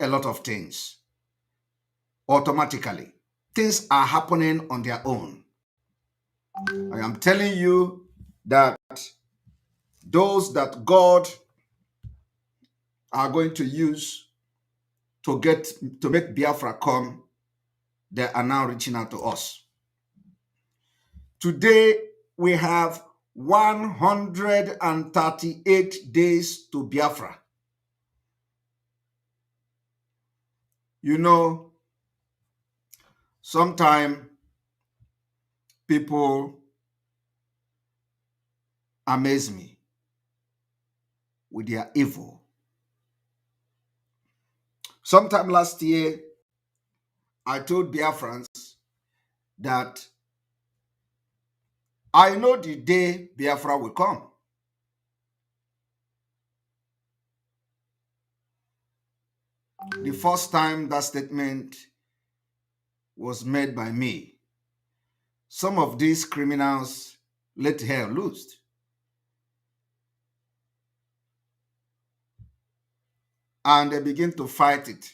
a lot of things automatically. Things are happening on their own. I am telling you that those that God are going to use to make Biafra come, they are now reaching out to us. Today we have 138 days to Biafra. You know, sometimes people amaze me with their evil. Sometime last year, I told Biafrans that I know the day Biafra will come. The first time that statement was made by me, some of these criminals let hell loose. And they begin to fight it.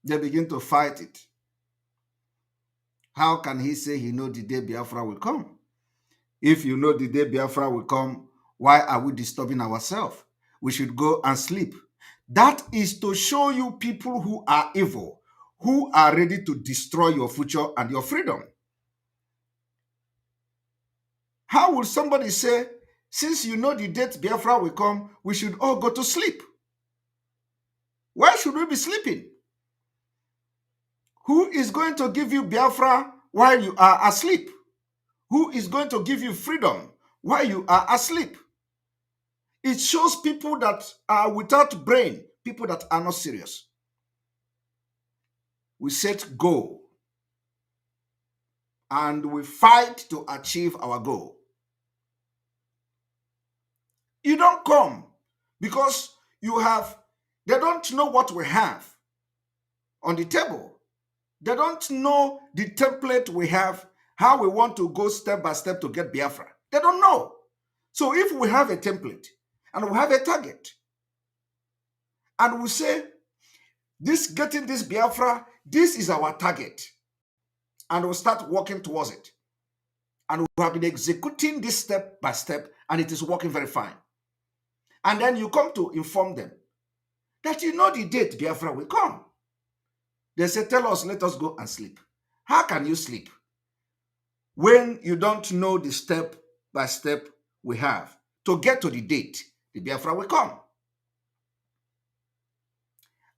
They begin to fight it. How can he say he know the day Biafra will come? If you know the day Biafra will come, why are we disturbing ourselves? We should go and sleep. That is to show you people who are evil, who are ready to destroy your future and your freedom. How will somebody say, since you know the date Biafra will come, we should all go to sleep? Why should we be sleeping? Who is going to give you Biafra while you are asleep? Who is going to give you freedom while you are asleep? It shows people that are without brain, people that are not serious. We set goal and we fight to achieve our goal. You don't come because they don't know what we have on the table. They don't know the template we have, how we want to go step by step to get Biafra. They don't know. So if we have a template and we have a target, and we say, getting this Biafra, this is our target, and we'll start working towards it. And we have been executing this step by step, and it is working very fine. And then you come to inform them that you know the date Biafra will come. They say, tell us, let us go and sleep. How can you sleep when you don't know the step by step we have to get to the date the Biafra will come?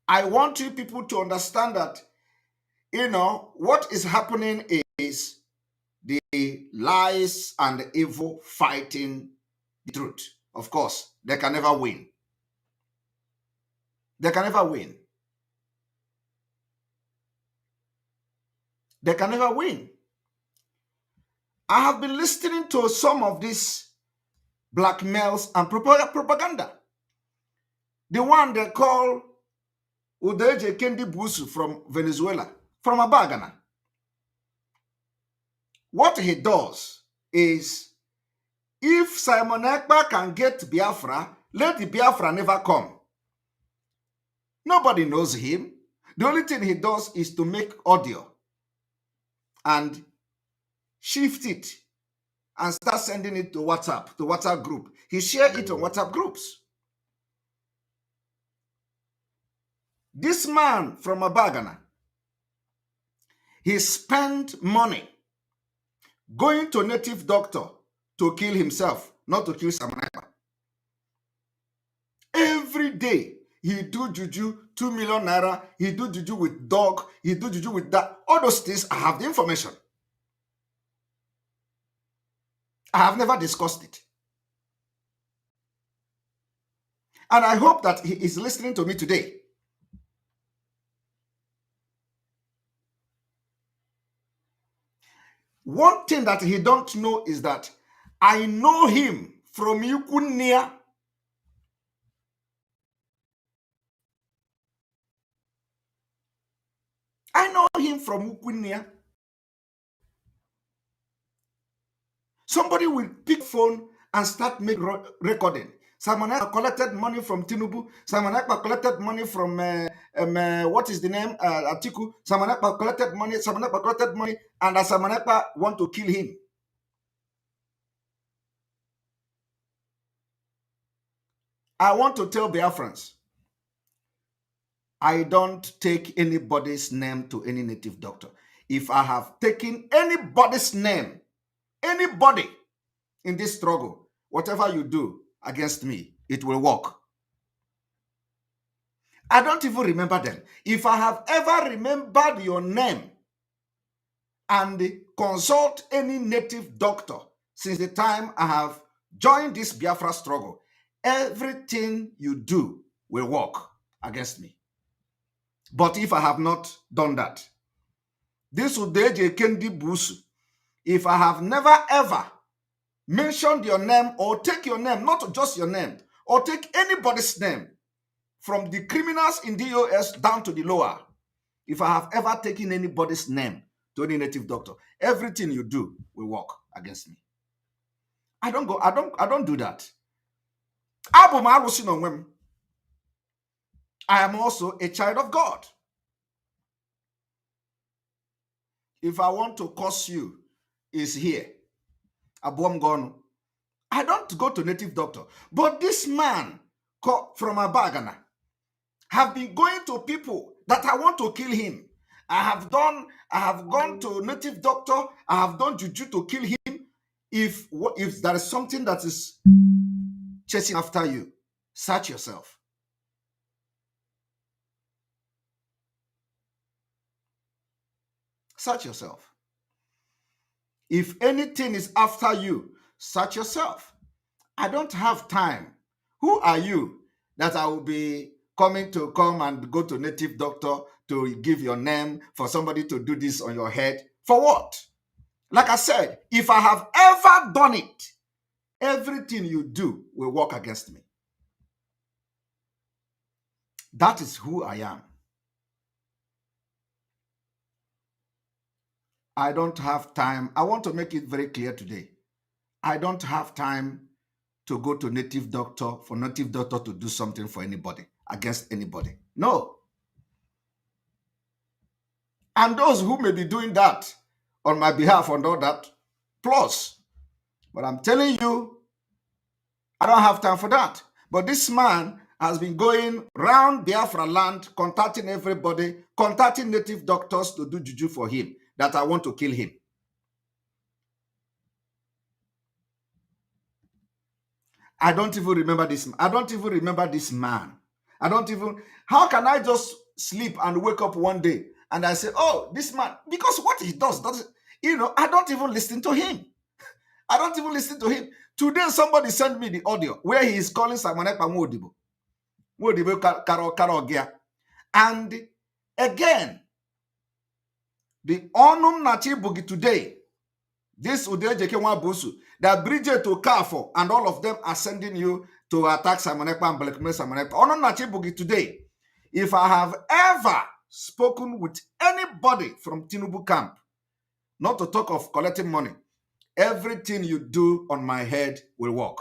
I want you people to understand that, what is happening is the lies and the evil fighting the truth. Of course, they can never win. They can never win. They can never win. I have been listening to some of these blackmails and propaganda. The one they call Udeje Kendi Busu from Venezuela, from Abagana. What he does is, if Simon Ekpa can get Biafra, let the Biafra never come. Nobody knows him. The only thing he does is to make audio and shift it and start sending it to WhatsApp group. He shared it on WhatsApp groups. This man from Abagana, he spent money going to native doctor to kill himself, not to kill Simon Ekpa. Every day, he do juju, 2 million naira, he do juju with dog, he do juju with that. All those things, I have the information. I have never discussed it. And I hope that he is listening to me today. One thing that he don't know is that I know him from Yukunia. I know him from Yukunia. Somebody will pick phone and start make recording. Simon Ekpa collected money from Tinubu. Simon Ekpa collected money from what is the name? Atiku. Simon Ekpa collected money. Simon Ekpa collected money, and Simon Ekpa want to kill him. I want to tell Biafrans, I don't take anybody's name to any native doctor. If I have taken anybody's name, anybody in this struggle, whatever you do against me, it will work. I don't even remember them. If I have ever remembered your name and consult any native doctor since the time I have joined this Biafra struggle, everything you do will work against me. But if I have not done that, this would be Kendi Busu. If I have never ever mentioned your name or take your name, not just your name, or take anybody's name, from the criminals in DOS down to the lower, if I have ever taken anybody's name to any native doctor, everything you do will work against me. I don't do that. I am also a child of God. If I want to curse you, is here. I don't go to native doctor. But this man from Abagana have been going to people that I want to kill him. I have gone to native doctor. I have done juju to kill him. If there is something that is chasing after you, search yourself. Search yourself. If anything is after you, search yourself. I don't have time. Who are you that I will be come and go to native doctor to give your name for somebody to do this on your head? For what? Like I said, if I have ever done it, everything you do will work against me. That is who I am. I don't have time. I want to make it very clear today. I don't have time to go to native doctor for native doctor to do something for anybody, against anybody. No. And those who may be doing that on my behalf and all that, plus. But I'm telling you, I don't have time for that. But this man has been going round Biafra land, contacting everybody, contacting native doctors to do juju for him, that I want to kill him. I don't even remember this. I don't even remember this man. How can I just sleep and wake up one day and I say, oh, this man, because what he does, I don't even listen to him. I don't even listen to him. Today, somebody sent me the audio where he is calling Simon Ekpa Modibo. And again, the Onum Nachi Bugi today, this Udejeke Busu, that Bridget to Carfor and all of them are sending you to attack Simon Ekpa and blackmail Simon Ekpa. Onum Nachi Bugi today, if I have ever spoken with anybody from Tinubu camp, not to talk of collecting money, everything you do on my head will work.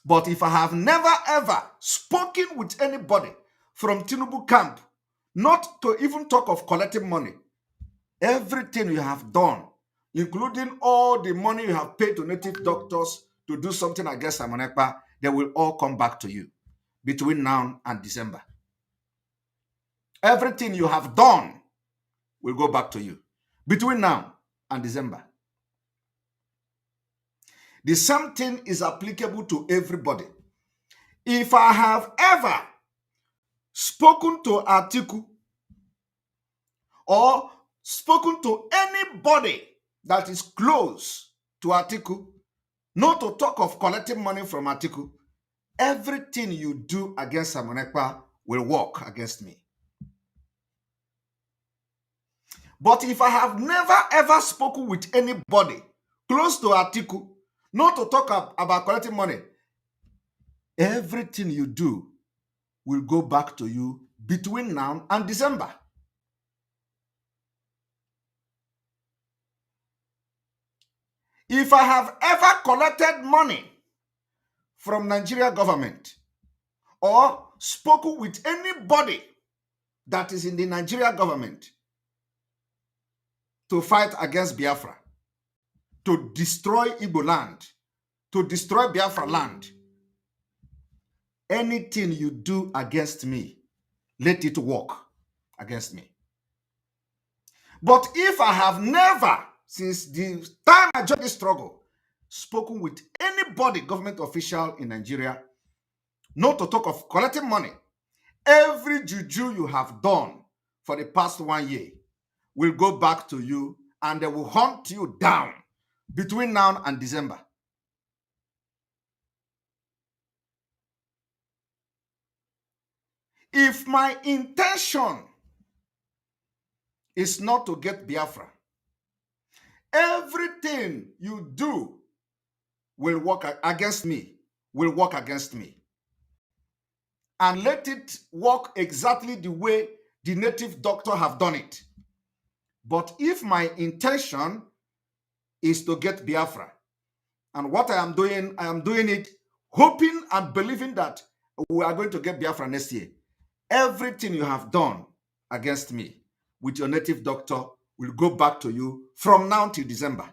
But if I have never ever spoken with anybody from Tinubu camp, not to even talk of collecting money, everything you have done, including all the money you have paid to native doctors to do something against Simon Ekpa, they will all come back to you between now and December. Everything you have done will go back to you between now and December. The same thing is applicable to everybody. If I have ever spoken to Atiku or spoken to anybody that is close to Atiku, not to talk of collecting money from Atiku, everything you do against Simon Ekpa will work against me. But if I have never ever spoken with anybody close to Atiku, not to talk about collecting money, everything you do will go back to you between now and December. If I have ever collected money from Nigeria government or spoken with anybody that is in the Nigeria government to fight against Biafra, to destroy Igbo land, to destroy Biafra land. Anything you do against me, let it work against me. But if I have never, since the time I joined this struggle, spoken with anybody, government official in Nigeria, not to talk of collecting money, every juju you have done for the past 1 year will go back to you and they will hunt you down between now and December. If my intention is not to get Biafra, everything you do will work against me, will work against me. And let it work exactly the way the native doctor have done it. But if my intention is to get Biafra, and what I am doing it hoping and believing that we are going to get Biafra next year. Everything you have done against me with your native doctor will go back to you from now till December.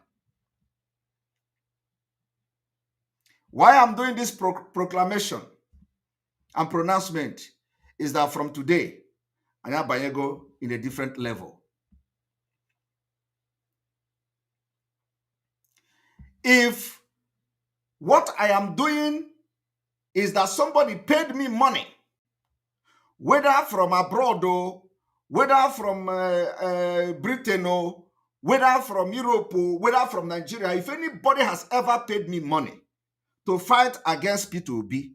Why I'm doing this proclamation and pronouncement is that from today, Anyabayego in a different level. If what I am doing is that somebody paid me money, whether from abroad or whether from Britain or whether from Europe or whether from Nigeria, if anybody has ever paid me money to fight against P2B,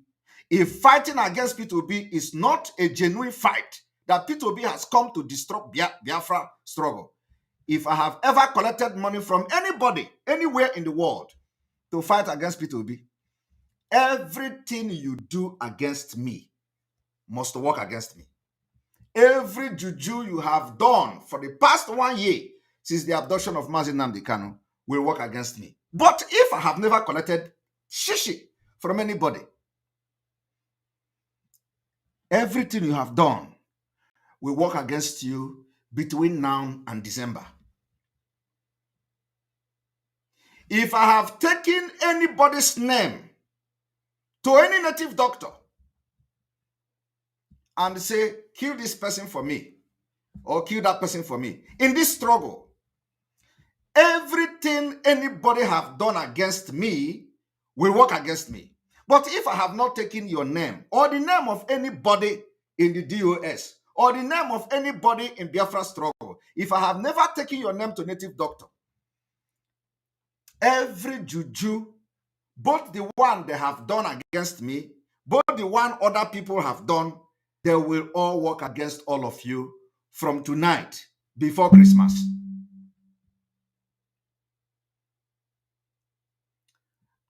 if fighting against P2B is not a genuine fight, that P2B has come to disrupt Biafra struggle, if I have ever collected money from anybody, anywhere in the world, to fight against P2B, everything you do against me must work against me. Every juju you have done for the past 1 year since the abduction of Mazi Nnamdi Kanu will work against me. But if I have never collected shishi from anybody, everything you have done will work against you between now and December. If I have taken anybody's name to any native doctor and say, kill this person for me, or kill that person for me, in this struggle, everything anybody have done against me will work against me. But if I have not taken your name, or the name of anybody in the DOS, or the name of anybody in Biafra struggle, if I have never taken your name to native doctor, every juju, both the one they have done against me, both the one other people have done, they will all work against all of you from tonight before Christmas.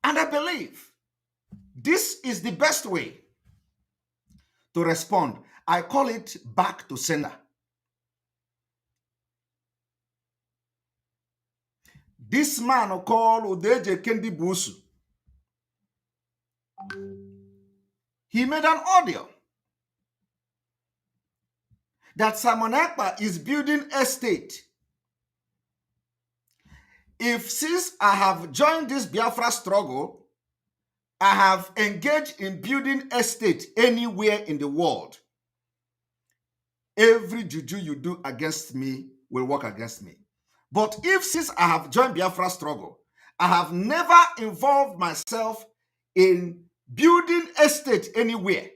And I believe this is the best way to respond. I call it back to sender. This man called Udeje Kendi Busu, he made an audio that Simon Ekpa is building estate. If since I have joined this Biafra struggle, I have engaged in building estate anywhere in the world, every juju you do against me will work against me. But if since I have joined Biafra struggle, I have never involved myself in building estate anywhere,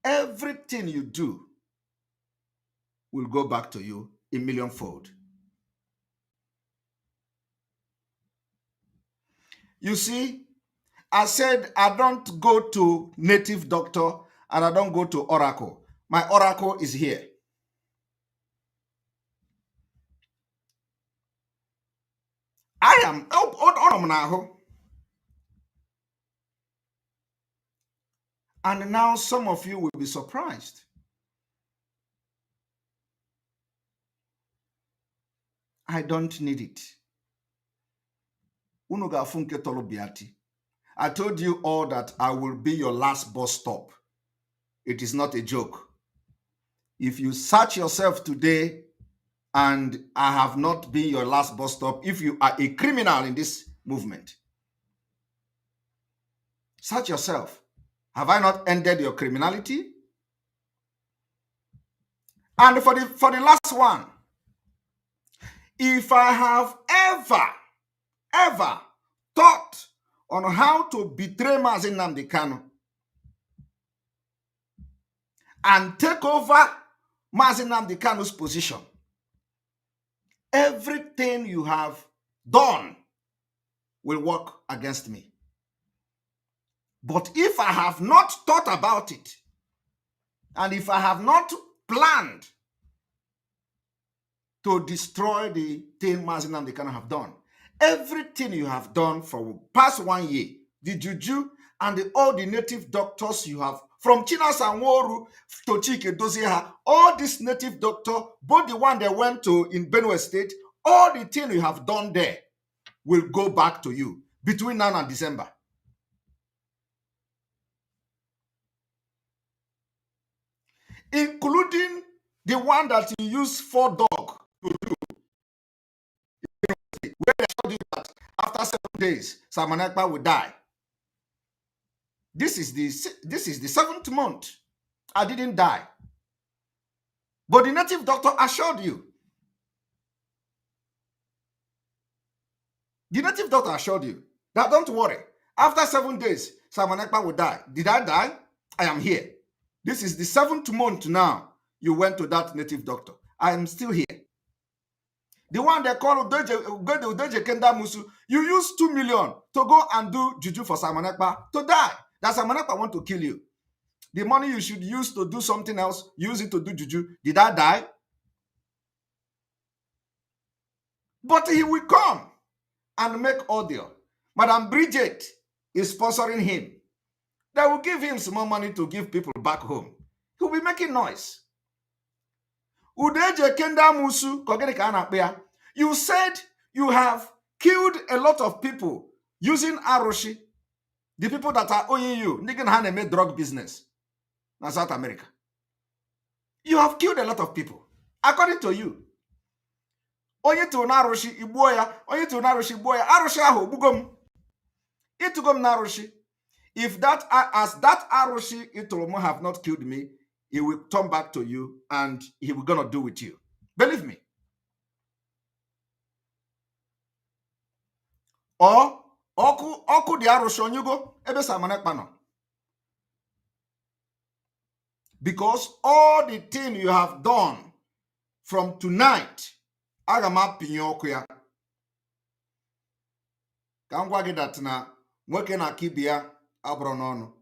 everything you do will go back to you a millionfold. You see, I said I don't go to native doctor and I don't go to oracle. My oracle is here. I am and now some of you will be surprised. I don't need it. Unuga funke tolo biati. I told you all that I will be your last bus stop. It is not a joke. If you search yourself today and I have not been your last bus stop, if you are a criminal in this movement, search yourself. Have I not ended your criminality? And for the last one, if I have ever thought on how to betray Mazi Nnamdi Kanu and take over Mazi Nnamdi Kanu's position, everything you have done will work against me. But if I have not thought about it, and if I have not planned to destroy the thing Mazi Nnamdi Kanu have done, everything you have done for past 1 year, the juju and all the native doctors you have, from Chinasa Nworu to Chike Dozieha, all these native doctors, both the one that went to in Benue State, all the thing you have done there will go back to you between now and December. Including the one that you use for dog to do. Where they told you that after 7 days, Simon Ekpa will die. This is the 7th month. I didn't die. But the native doctor assured you. The native doctor assured you that don't worry. After 7 days, Simon Ekpa will die. Did I die? I am here. This is the 7th month now. You went to that native doctor. I am still here. The one they call Udeje Kenda Musu, you use 2 million to go and do juju for Simon Ekpa to die. That Simon Ekpa want to kill you. The money you should use to do something else, use it to do juju. Did I die? But he will come and make audio. Madam Bridget is sponsoring him. They will give him some more money to give people back home. He will be making noise. Udeje Kenda Musu, you said you have killed a lot of people using Aroshi, the people that are owing you, nigga hand made drug business in South America. You have killed a lot of people, according to you. Onye to Naroshi Ibuoya, onye to Naroshi Ibuoya, Aroshi aho bugom. Itugom Naroshi. If that as that Aroshi Itolomo have not killed me, he will turn back to you and he will gonna do with you. Believe me. Or oku di Aroshi onyugo ebe Simon Ekpa no. Because all the thing you have done from tonight, agama pinyo ya. Kangwa ge that na nweke na kibia abro no.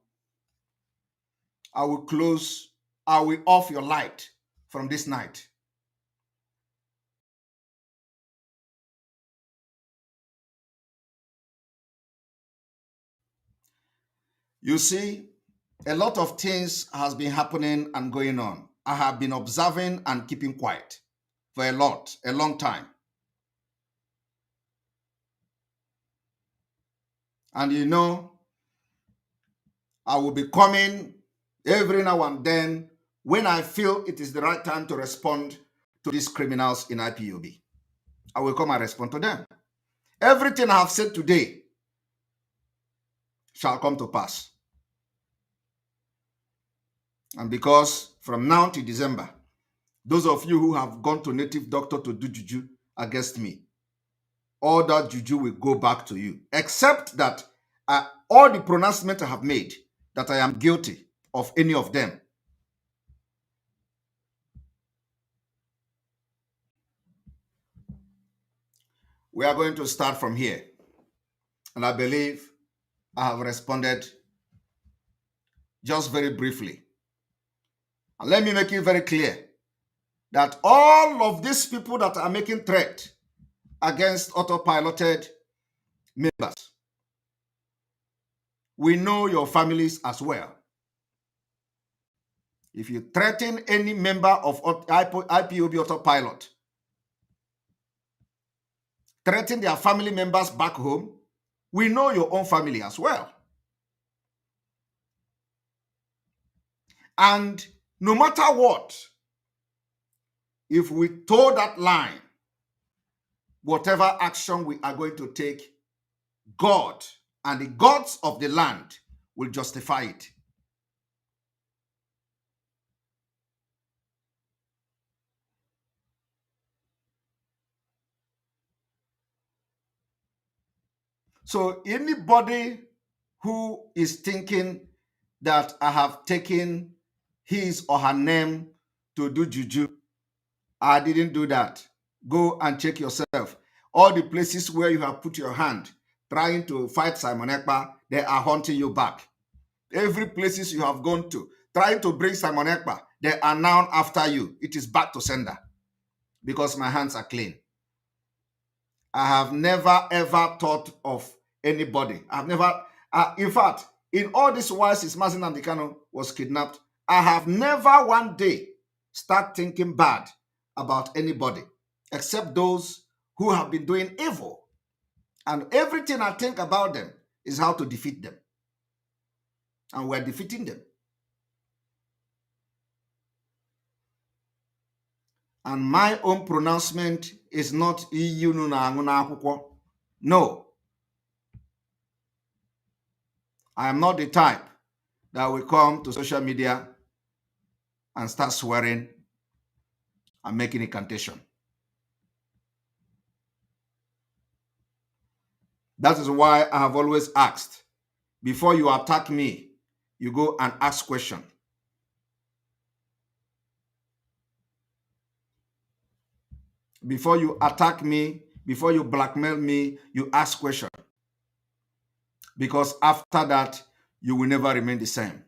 I will off your light from this night. You see, a lot of things has been happening and going on. I have been observing and keeping quiet for a long time. And you know, I will be coming every now and then when I feel it is the right time to respond to these criminals in IPOB. I will come and respond to them. Everything I have said today shall come to pass. And because from now to December, those of you who have gone to native doctor to do juju against me, all that juju will go back to you, except that all the pronouncement I have made that I am guilty of any of them. We are going to start from here. And I believe I have responded just very briefly. And let me make it very clear that all of these people that are making threat against autopiloted members, we know your families as well. If you threaten any member of IPOB autopilot, threaten their family members back home, We know your own family as well. And no matter what, if we toe that line, whatever action we are going to take, God and the gods of the land will justify it. So anybody who is thinking that I have taken his or her name to do juju, I didn't do that. Go and check yourself. All the places where you have put your hand trying to fight Simon Ekpa, they are hunting you back. Every places you have gone to trying to bring Simon Ekpa, they are now after you. It is back to sender because my hands are clean. I have never ever thought of anybody. I've never, in fact, in all this while since Mazi Nnamdi Kanu was kidnapped, I have never one day start thinking bad about anybody except those who have been doing evil. And everything I think about them is how to defeat them. And we're defeating them. And my own pronouncement is not EU no. I am not the type that will come to social media and start swearing and making incantation. That is why I have always asked, before you attack me, you go and ask question. Before you attack me, before you blackmail me, you ask question. Because after that, you will never remain the same.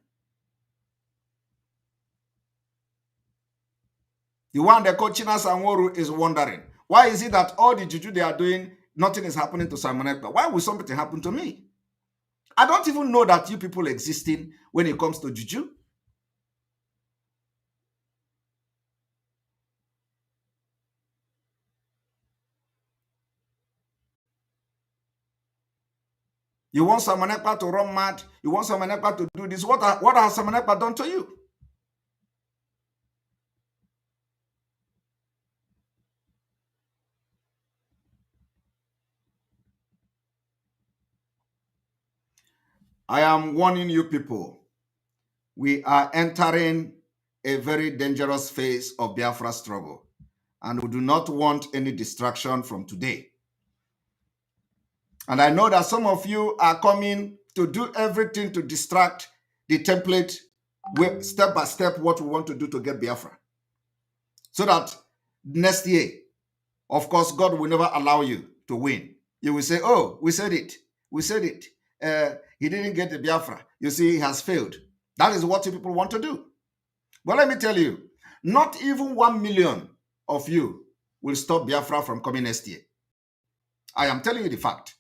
The one that called China Sanworu is wondering, why is it that all the juju they are doing, nothing is happening to Simon Ekpa? Why will something happen to me? I don't even know that you people existing when it comes to juju. You want Simon Ekpa to run mad? You want Simon Ekpa to do this? What has Simon Ekpa done to you? I am warning you people. We are entering a very dangerous phase of Biafra struggle, and we do not want any distraction from today. And I know that some of you are coming to do everything to distract the template, step by step, what we want to do to get Biafra. So that next year, of course, God will never allow you to win. You will say, oh, we said it. We said it. He didn't get the Biafra. You see, he has failed. That is what people want to do. But let me tell you, not even 1 million of you will stop Biafra from coming next year. I am telling you the fact.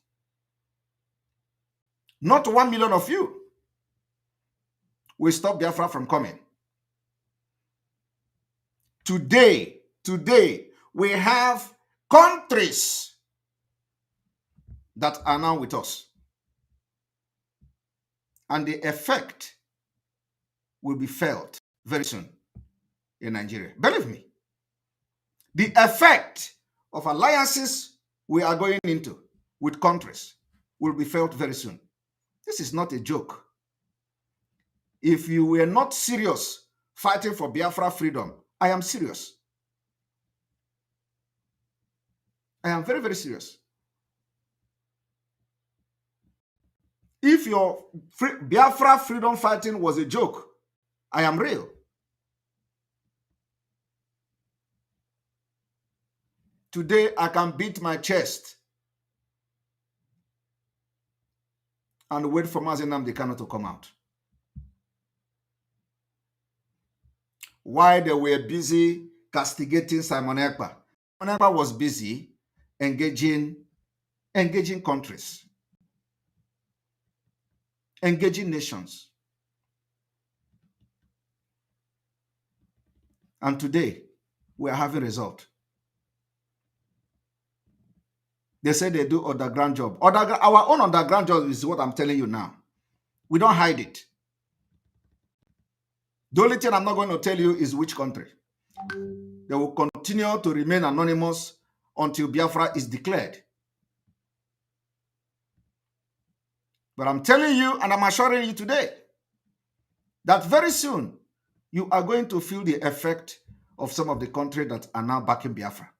Not 1 million of you will stop Biafra from coming. Today, we have countries that are now with us. And the effect will be felt very soon in Nigeria. Believe me. The effect of alliances we are going into with countries will be felt very soon. This is not a joke. If you were not serious fighting for Biafra freedom, I am serious. I am very, very serious. If your Biafra freedom fighting was a joke, I am real. Today, I can beat my chest and wait for Mazi Nnamdi Kanu to come out. While they were busy castigating Simon Ekpa, Simon Ekpa was busy engaging countries, engaging nations. And today, we are having result. They say they do underground job. Our own underground job is what I'm telling you now. We don't hide it. The only thing I'm not going to tell you is which country. They will continue to remain anonymous until Biafra is declared. But I'm telling you, and I'm assuring you today, that very soon you are going to feel the effect of some of the countries that are now backing Biafra.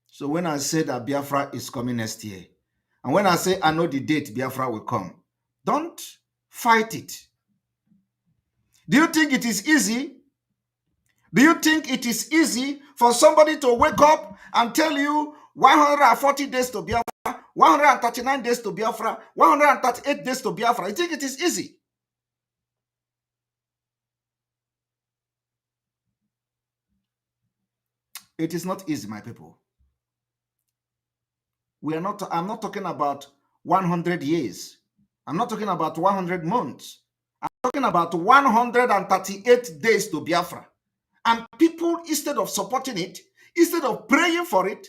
So when I say that Biafra is coming next year, and when I say I know the date Biafra will come, don't fight it. Do you think it is easy? Do you think it is easy for somebody to wake up and tell you 140 days to Biafra, 139 days to Biafra, 138 days to Biafra? You think it is easy? It is not easy, my people. I'm not talking about 100 years. I'm not talking about 100 months. I'm talking about 138 days to Biafra. And people, instead of supporting it, instead of praying for it,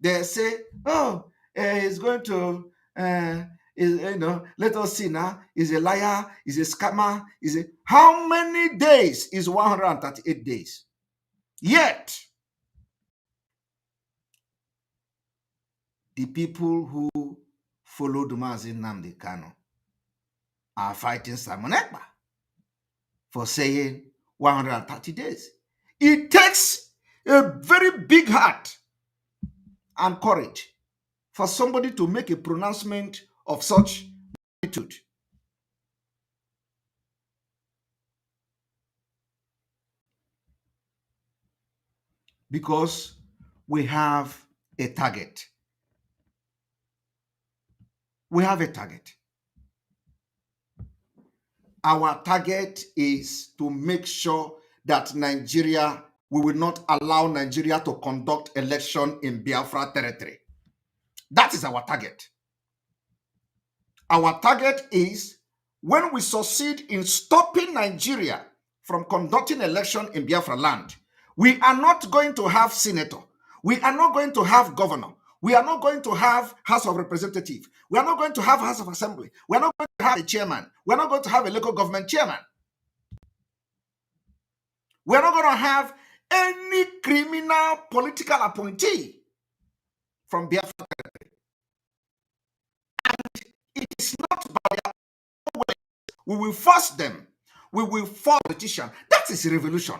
they say, oh, he's going to, let us see now. He's a liar, he's a scammer. How many days is 138 days? Yet, the people who followed Mazi Nnamdi Kanu are fighting Simon Ekpa for saying 130 days. It takes a very big heart and courage for somebody to make a pronouncement of such magnitude. Because we have a target. We have a target. Our target is to make sure that Nigeria, we will not allow Nigeria to conduct election in Biafra territory. That is our target. Our target is when we succeed in stopping Nigeria from conducting election in Biafra land, we are not going to have senator. We are not going to have governor. We are not going to have House of Representatives. We are not going to have House of Assembly. We are not going to have a chairman. We are not going to have a local government chairman. We are not going to have any criminal political appointee from Biafra territory. And it is not by their own way. We will force them. We will force politicians. That is revolution.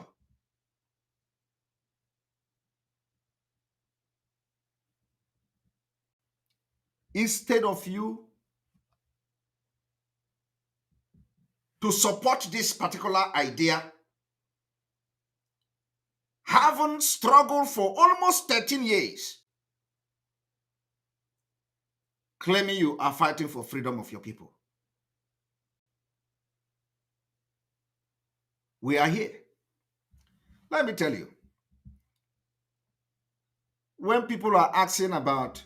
Instead of you to support this particular idea, having struggled for almost 13 years, claiming you are fighting for freedom of your people. We are here. Let me tell you, when people are asking about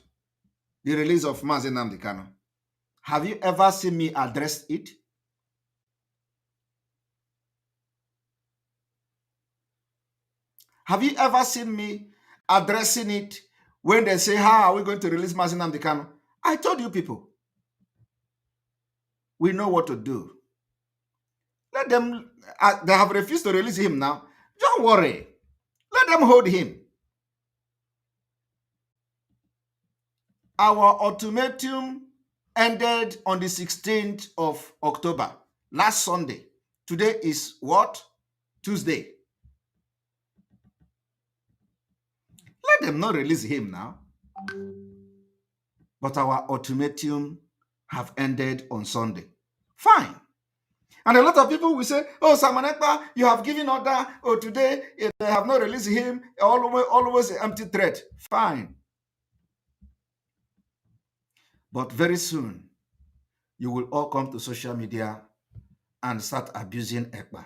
the release of Mazi Nnamdi Kanu, have you ever seen me address it? Have you ever seen me addressing it when they say, how are we going to release Mazi Nnamdi Kanu? I told you people, we know what to do. Let them, they have refused to release him now. Don't worry. Let them hold him. Our ultimatum ended on the 16th of October, last Sunday. Today is what? Tuesday. Let them not release him now. But our ultimatum have ended on Sunday. Fine. And a lot of people will say, oh, Simon Ekpa, you have given order. Oh, today they have not released him. Always an empty threat. Fine. But very soon, you will all come to social media and start abusing Ekpa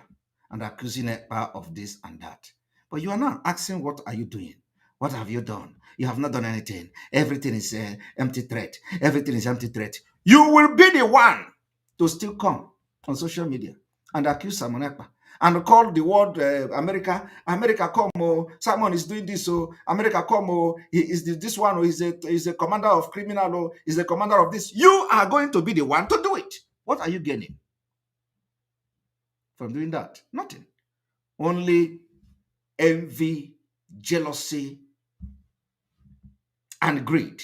and accusing Ekpa of this and that. But you are not asking, what are you doing? What have you done? You have not done anything. Everything is empty threat. Everything is empty threat. You will be the one to still come on social media and accuse Simon Ekpa and call the world America. America, come, oh, Simon is doing this, so America, come, oh, he is this one, oh, he's a commander of criminal, oh, he's a commander of this. You are going to be the one to do it. What are you gaining from doing that? Nothing. Only envy, jealousy, and greed.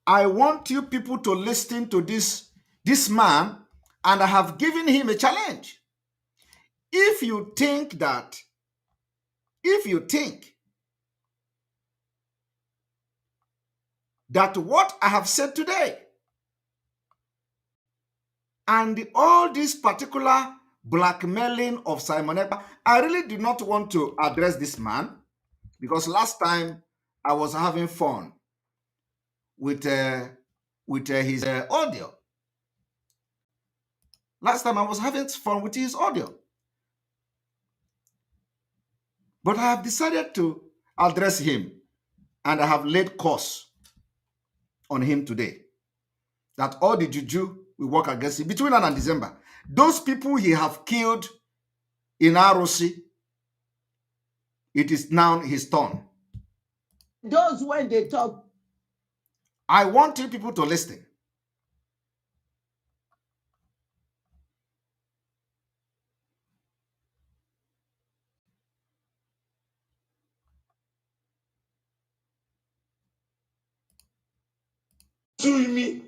I want you people to listen to this man, and I have given him a challenge. If you think that what I have said today and all this particular blackmailing of Simon Ekpa, I really do not want to address this man, because last time I was having fun with his audio. Last time I was having fun with his audio. But I have decided to address him, and I have laid course on him today. That all the juju will work against him between now and December. Those people he have killed in ROC, it is now his turn. Those when they talk. I want you people to listen. Tsunami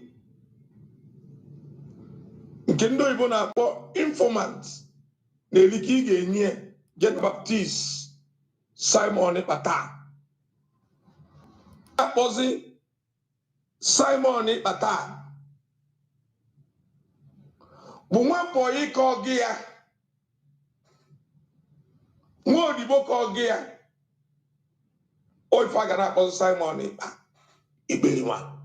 nke ndị oyibo na-akpọ informant na-elike ị ga-enye get baptist Simon Ekpa akpọzi Simon Ekpa bụ nwapọ ịkọ gị ya, nwa odibo ka ọgị ya, oife a ga na-akpọzi Simon Ekpa Ikperinwa.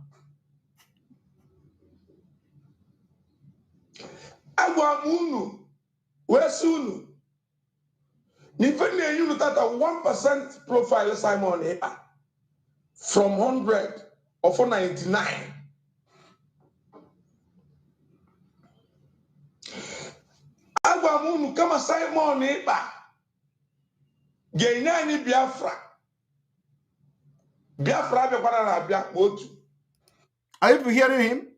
Agwa m unu wee sị unu na ife na-enye unu tata 1% profile Simon Ekpa from 100 of 99. Agwa m unu kama Simon Ekpa ga-enye anyị Biafra abịakwara na abịa otu. Are you hearing him?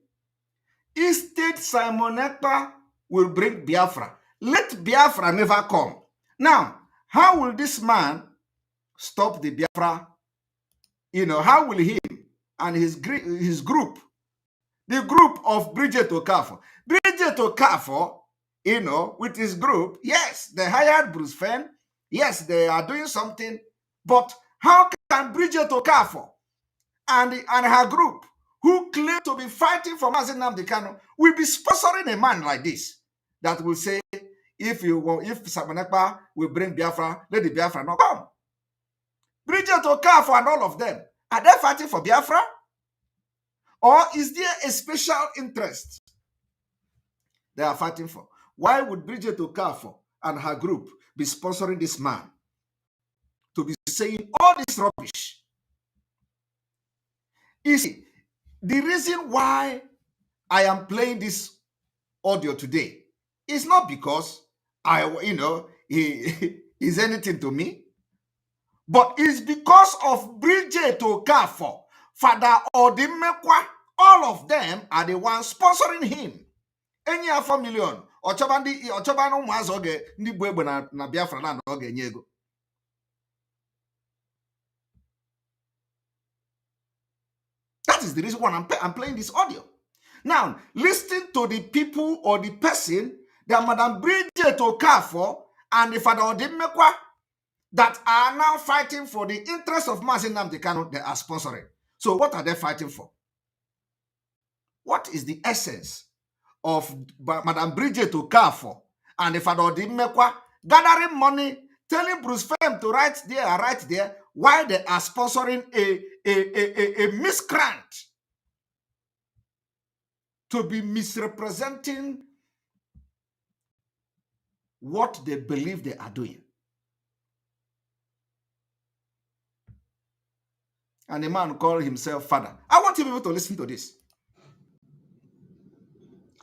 Instead, Simon Ekpa will bring Biafra. Let Biafra never come. Now, how will this man stop the Biafra? How will he and his group, the group of Bridget Okafor, with his group, yes, they hired Bruce Fenn. Yes, they are doing something. But how can Bridget Okafor and her group, who claim to be fighting for Mazi Nnamdi Kanu, will be sponsoring a man like this that will say, if Simon Ekpa will bring Biafra, let the Biafra not come. Bridget Okafor and all of them, are they fighting for Biafra? Or is there a special interest they are fighting for? Why would Bridget Okafor and her group be sponsoring this man to be saying all this rubbish? You see, the reason why I am playing this audio today is not because he is anything to me, but it's because of Bridget Okafor, Father Odimekwa. All of them are the ones sponsoring him. Any $4 million ọchọba na ụmụazụ oge ndị bụ egbe na Biafra na ọ ga-enye ego. That is the reason why I'm playing this audio. Now, listen to the people or the person that Madam Bridget Okafor and the Father Odimekwa that are now fighting for the interest of Mazi Nnamdi Kanu, they are sponsoring. So what are they fighting for? What is the essence of Madam Bridget Okafor and the Father Odimekwa gathering money, telling Bruce Fem to write there, while they are sponsoring a miscreant to be misrepresenting what they believe they are doing? And the man called himself father. I want you people to listen to this.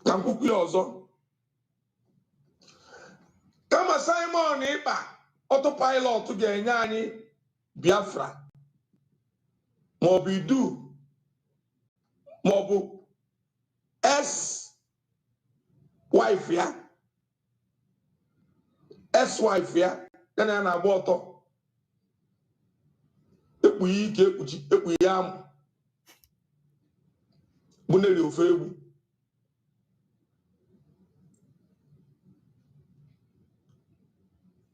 Kampuku ọzọ. Kama Simon Ekpa autopilot ga-enye anyị Biafra maọbụ Idu maọbụ wife ya wife ya ya na ya na-agba ọtọ ekpughe ike ekpughe ya amụ bụ na-eri ofe egwu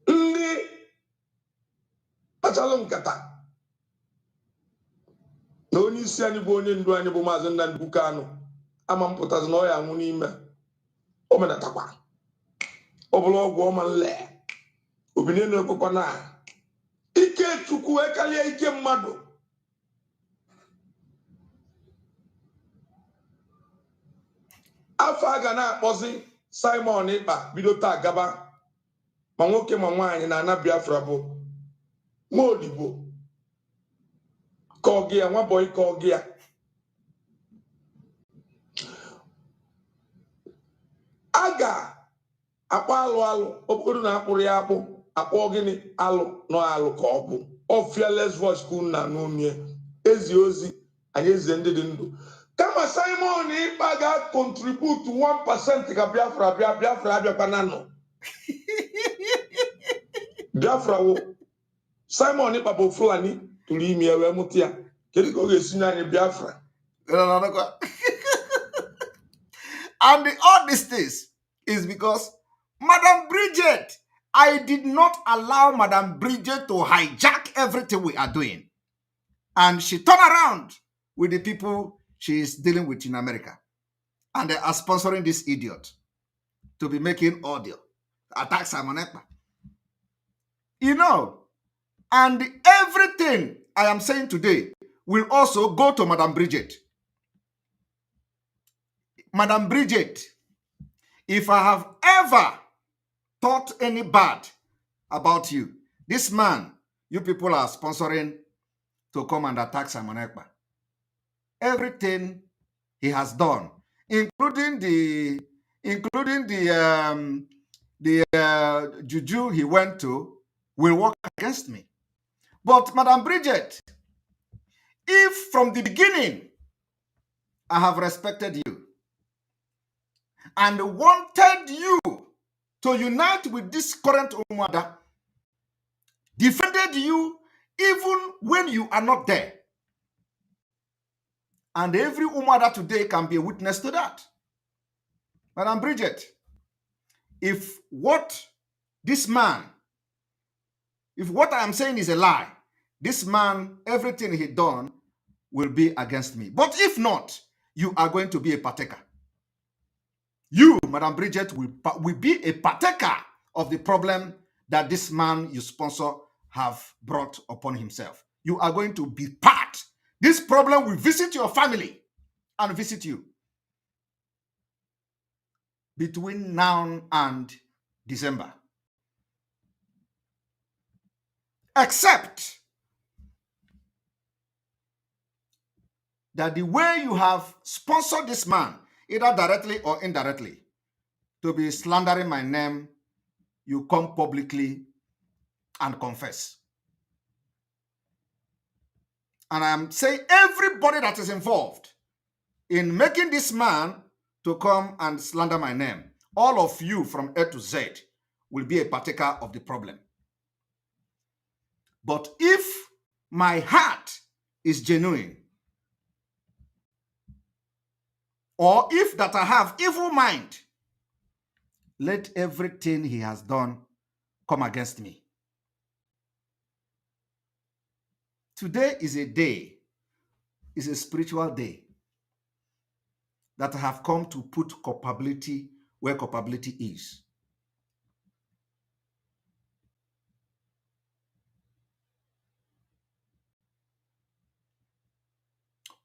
ndị kpachalụ nkata na onye isi anyị bụ onye ndu anyị bụ Maazị Nnamdi Kanu ama mpụtazi na ọ ya anwụ n'ime omenatakwa ọ bụla ọgwụ ọma nle obinye na-ekwekwa na ike Chukwu ekarịa ike mmadụ afọ a ga na-akpọzi Simon Ekpa bido taa gaba ma nwoke ma nwaanyị na ana Biafra bụ nwa odibo ka ọgị ya nwa bọyị ka ọgị ya a ga-akpọ alụ okporo na akpụrụ ya akpụ akpọ gịnị alụ alụ ka ọ bụ fearless voice ka unu na-anụ ezi ozi anyị eze ndị dị ndụ kama Simon Ekpa ga-contribute 1% ka Biafra abịakwa na nọ Biafra wo Simon Ekpa bụ Fulani tụrụ ime ya wee mụta ya kedu ka ọ ga-esi n'anyị Biafra. And all these things is because Madam Bridget, I did not allow Madam Bridget to hijack everything we are doing. And she turned around with the people she is dealing with in America. And they are sponsoring this idiot to be making audio. Attack Simon Ekpa. You know, and everything I am saying today will also go to Madam Bridget. Madam Bridget, if I have ever thought any bad about you, this man, you people are sponsoring to come and attack Simon Ekpa. Everything he has done, including the juju he went to, will work against me. But Madam Bridget, if from the beginning I have respected you and wanted you to unite with this current Umada, defended you even when you are not there. And every Umada today can be a witness to that. Madam Bridget, if what I am saying is a lie, this man, everything he done will be against me. But if not, you are going to be a partaker. You, Madam Bridget, will be a partaker of the problem that this man you sponsor have brought upon himself. You are going to be part. This problem will visit your family and visit you between now and December. Except that the way you have sponsored this man, either directly or indirectly, to be slandering my name, you come publicly and confess. And I am saying everybody that is involved in making this man to come and slander my name, all of you from A to Z will be a partaker of the problem. But if my heart is genuine, or if that I have evil mind, let everything he has done come against me. Today is a day, is a spiritual day that I have come to put culpability where culpability is.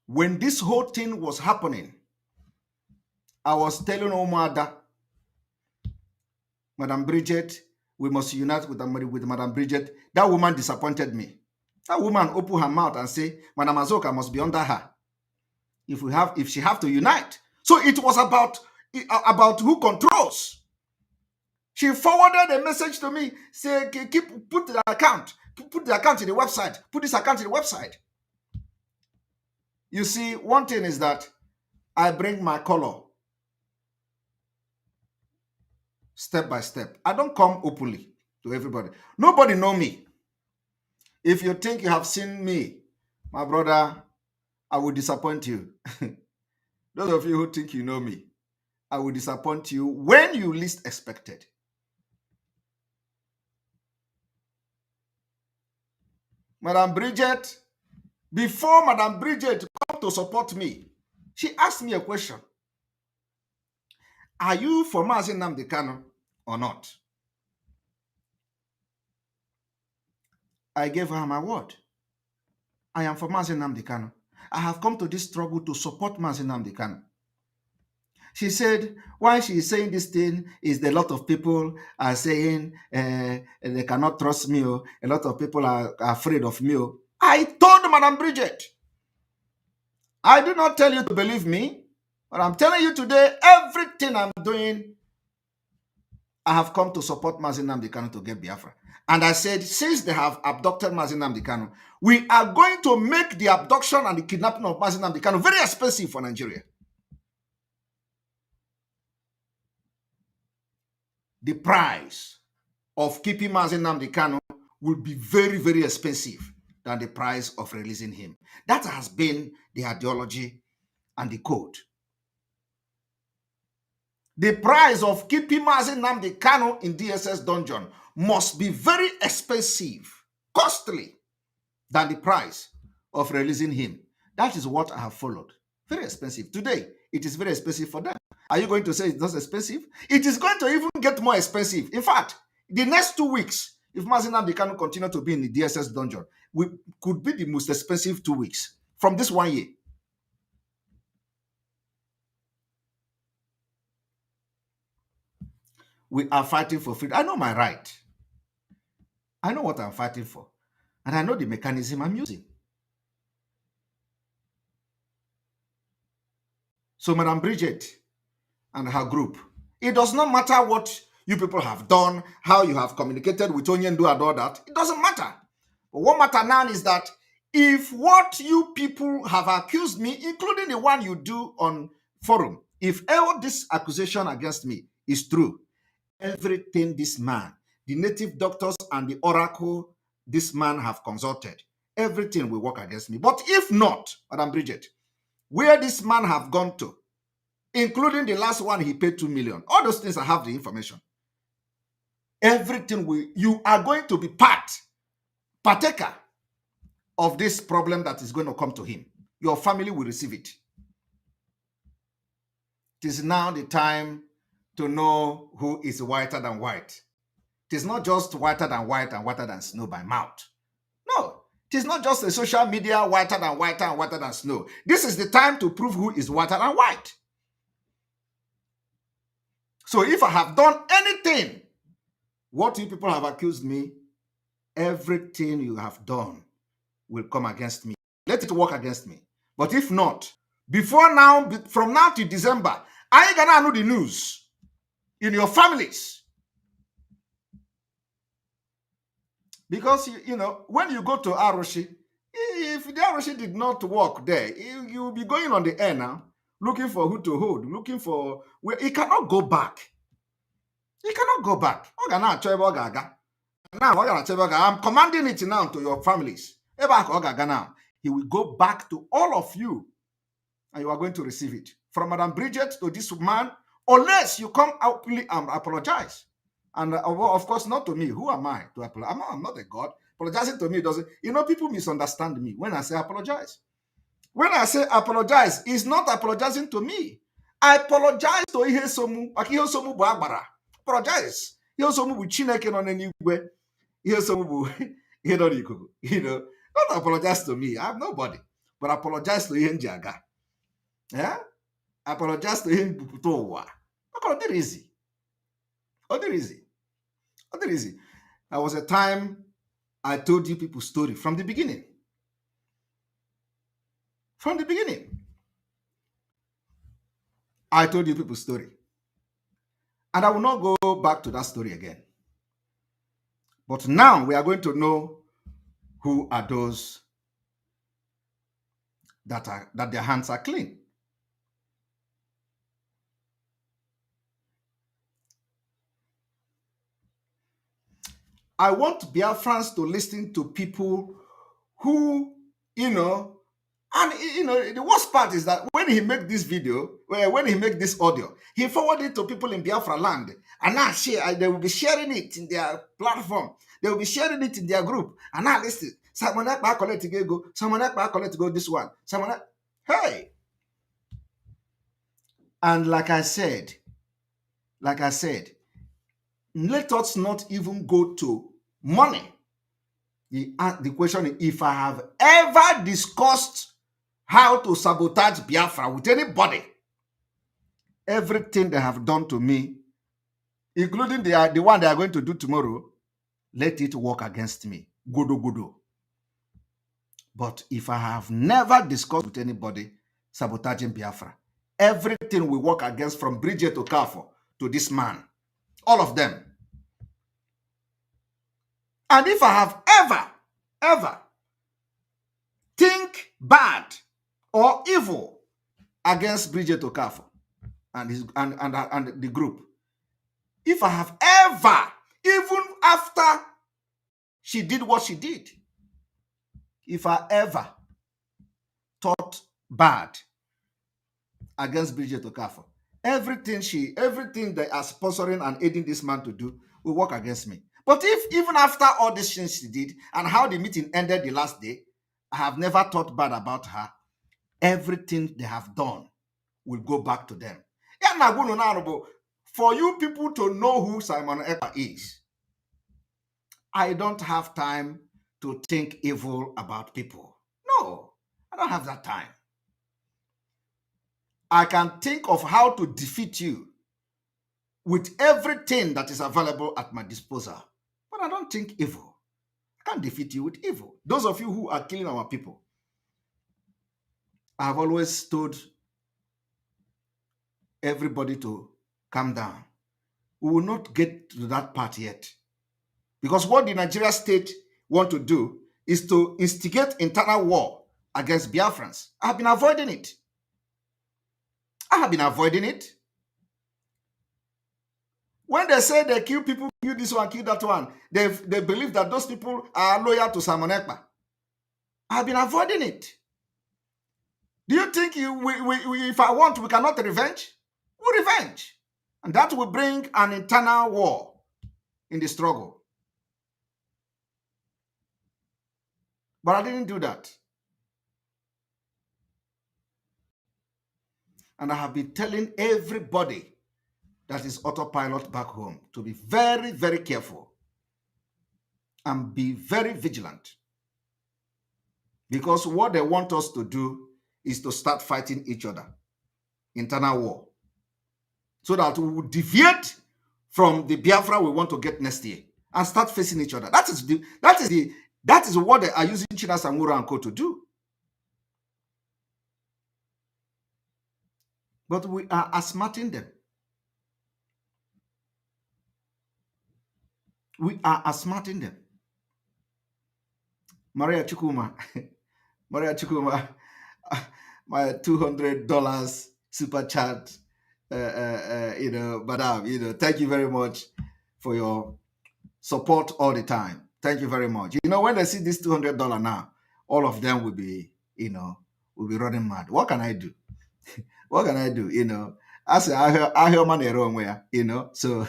When this whole thing was happening, I was telling Omada, Madam Bridget, we must unite with Madam Bridget. That woman disappointed me. That woman open her mouth and say, Madam Azoka must be under her. If she have to unite. So it was about who controls. She forwarded a message to me, say, put the account in the website, put this account in the website. You see, one thing is that I bring my color step by step. I don't come openly to everybody. Nobody know me. If you think you have seen me, my brother, I will disappoint you. Those of you who think you know me, I will disappoint you when you least expected. Madam Bridget, before Madam Bridget come to support me, she asked me a question. Are you for Mazi Nnamdi Kanu or not? I gave her my word. I am for Mazi Nnamdi Kanu. I have come to this struggle to support Mazi Nnamdi Kanu. She said, why she is saying this thing is that a lot of people are saying they cannot trust me. A lot of people are afraid of me. I told Madam Bridget, I do not tell you to believe me, but I'm telling you today, everything I'm doing, I have come to support Mazi Nnamdi Kanu to get Biafra. And I said, since they have abducted Mazi Nnamdi Kanu, we are going to make the abduction and the kidnapping of Mazi Nnamdi Kanu very expensive for Nigeria. The price of keeping Mazi Nnamdi Kanu will be very, very expensive than the price of releasing him. That has been the ideology and the code. The price of keeping Mazi Nnamdi Kanu in DSS dungeon must be very expensive, costly, than the price of releasing him. That is what I have followed. Very expensive. Today, it is very expensive for them. Are you going to say it's not expensive? It is going to even get more expensive. In fact, the next 2 weeks, if Mazi Nnamdi Kanu continue to be in the DSS dungeon, could be the most expensive 2 weeks from this 1 year. We are fighting for freedom. I know my right. I know what I'm fighting for. And I know the mechanism I'm using. So, Madam Bridget and her group, it does not matter what you people have done, how you have communicated with Onyendu and all that. It doesn't matter. But what matters now is that if what you people have accused me, including the one you do on forum, if all this accusation against me is true, everything this man, the native doctors and the oracle this man have consulted, everything will work against me. But if not, Madam Bridget, where this man have gone to, including the last one he paid 2 million, all those things I have the information. Everything you are going to be partaker of this problem that is going to come to him. Your family will receive it. It is now the time to know who is whiter than white. It is not just whiter than white and whiter than snow by mouth. No, it is not just a social media whiter than whiter and whiter than snow. This is the time to prove who is whiter than white. So if I have done anything, what you people have accused me, everything you have done will come against me. Let it work against me. But if not, before now, from now to December, I ain't gonna know the news in your families. Because, you know, when you go to Aroshi, if the Aroshi did not work there, you will be going on the air now, looking for who to hold, looking for where he cannot go back. He cannot go back. Now, I'm commanding it now to your families. Now, he will go back to all of you, and you are going to receive it. From Madam Bridget to this man, unless you come out and apologize. And of course, not to me. Who am I to apologize? I'm not a God. Apologizing to me doesn't. You know, people misunderstand me when I say apologize. When I say apologize, it's not apologizing to me. I apologize to ihe somu. Ihe somu bu agbara. Apologize. Ihe somu bu Chineke no n'eluigwe. Ihe somu bu ihe no n'ikuku. You know, don't apologize to me. I'm nobody. But apologize to ihe njiaga. Yeah? Apologize to him to ụwa. Ọ dịrị easy. Ọ dịrị easy. Ọ dịrị easy. There was a time I told you people's story from the beginning. From the beginning, I told you people's story. And I will not go back to that story again. But now we are going to know who are those that their hands are clean. I want Biafrans to listen to people who, and the worst part is that when he make this video, when he make this audio, he forwarded it to people in Biafra land, and now they will be sharing it in their platform. They will be sharing it in their group, and now listen. Someone Ekpa collect to go. Someone Ekpa collect to go. This one. Hey. And like I said, let us not even go to money. The question is, if I have ever discussed how to sabotage Biafra with anybody, everything they have done to me, including the one they are going to do tomorrow, let it work against me. Gudu. But if I have never discussed with anybody sabotaging Biafra, everything will work against, from Bridget to Kafo to this man. All of them. And if I have ever think bad or evil against Bridget Okafo and the group, if I have ever, even after she did what she did, if I ever thought bad against Bridget Okafo, everything they are sponsoring and aiding this man to do will work against me. But if even after all these things she did and how the meeting ended the last day, I have never thought bad about her, everything they have done will go back to them. For you people to know who Simon Ekpa is, I don't have time to think evil about people. No, I don't have that time. I can think of how to defeat you with everything that is available at my disposal. But I don't think evil. I can't defeat you with evil. Those of you who are killing our people, I have always told everybody to calm down. We will not get to that part yet. Because what the Nigeria state want to do is to instigate internal war against Biafrans. I have been avoiding it. When they say they kill people, kill this one, kill that one, they believe that those people are loyal to Simon Ekpa. I have been avoiding it. Do you think if I want, we cannot revenge? We revenge. And that will bring an internal war in the struggle. But I didn't do that. And I have been telling everybody that is autopilot back home to be very, very careful and be very vigilant. Because what they want us to do is to start fighting each other. Internal war. So that we will deviate from the Biafra we want to get next year and start facing each other. That is what they are using China Samura and Co to do. But we are outsmarting them. We are outsmarting them. Maria Chukuma, my $200 super chat, madam, thank you very much for your support all the time. Thank you very much. When they see this $200 now, all of them will be, will be running mad. What can I do? What can I do? I say I hear money wrong where, So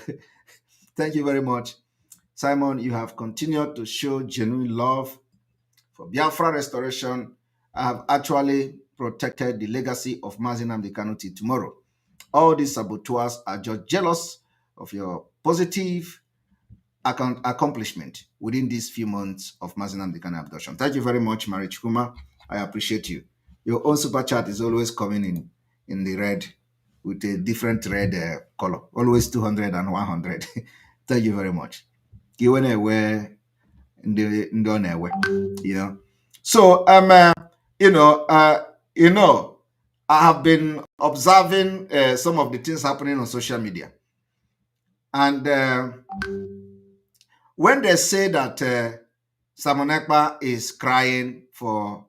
thank you very much. Simon, you have continued to show genuine love for Biafra restoration. I have actually protected the legacy of Mazi Nnamdi Kanu till tomorrow. All these saboteurs are just jealous of your positive accomplishment within these few months of Mazi Nnamdi Kanu abduction. Thank you very much, Mari Chukuma. I appreciate you. Your own super chat is always coming in the red with a different red color. Always 200 and 100. Thank you very much. in the on way, you know. So I have been observing some of the things happening on social media, and when they say that Simon Ekpa is crying for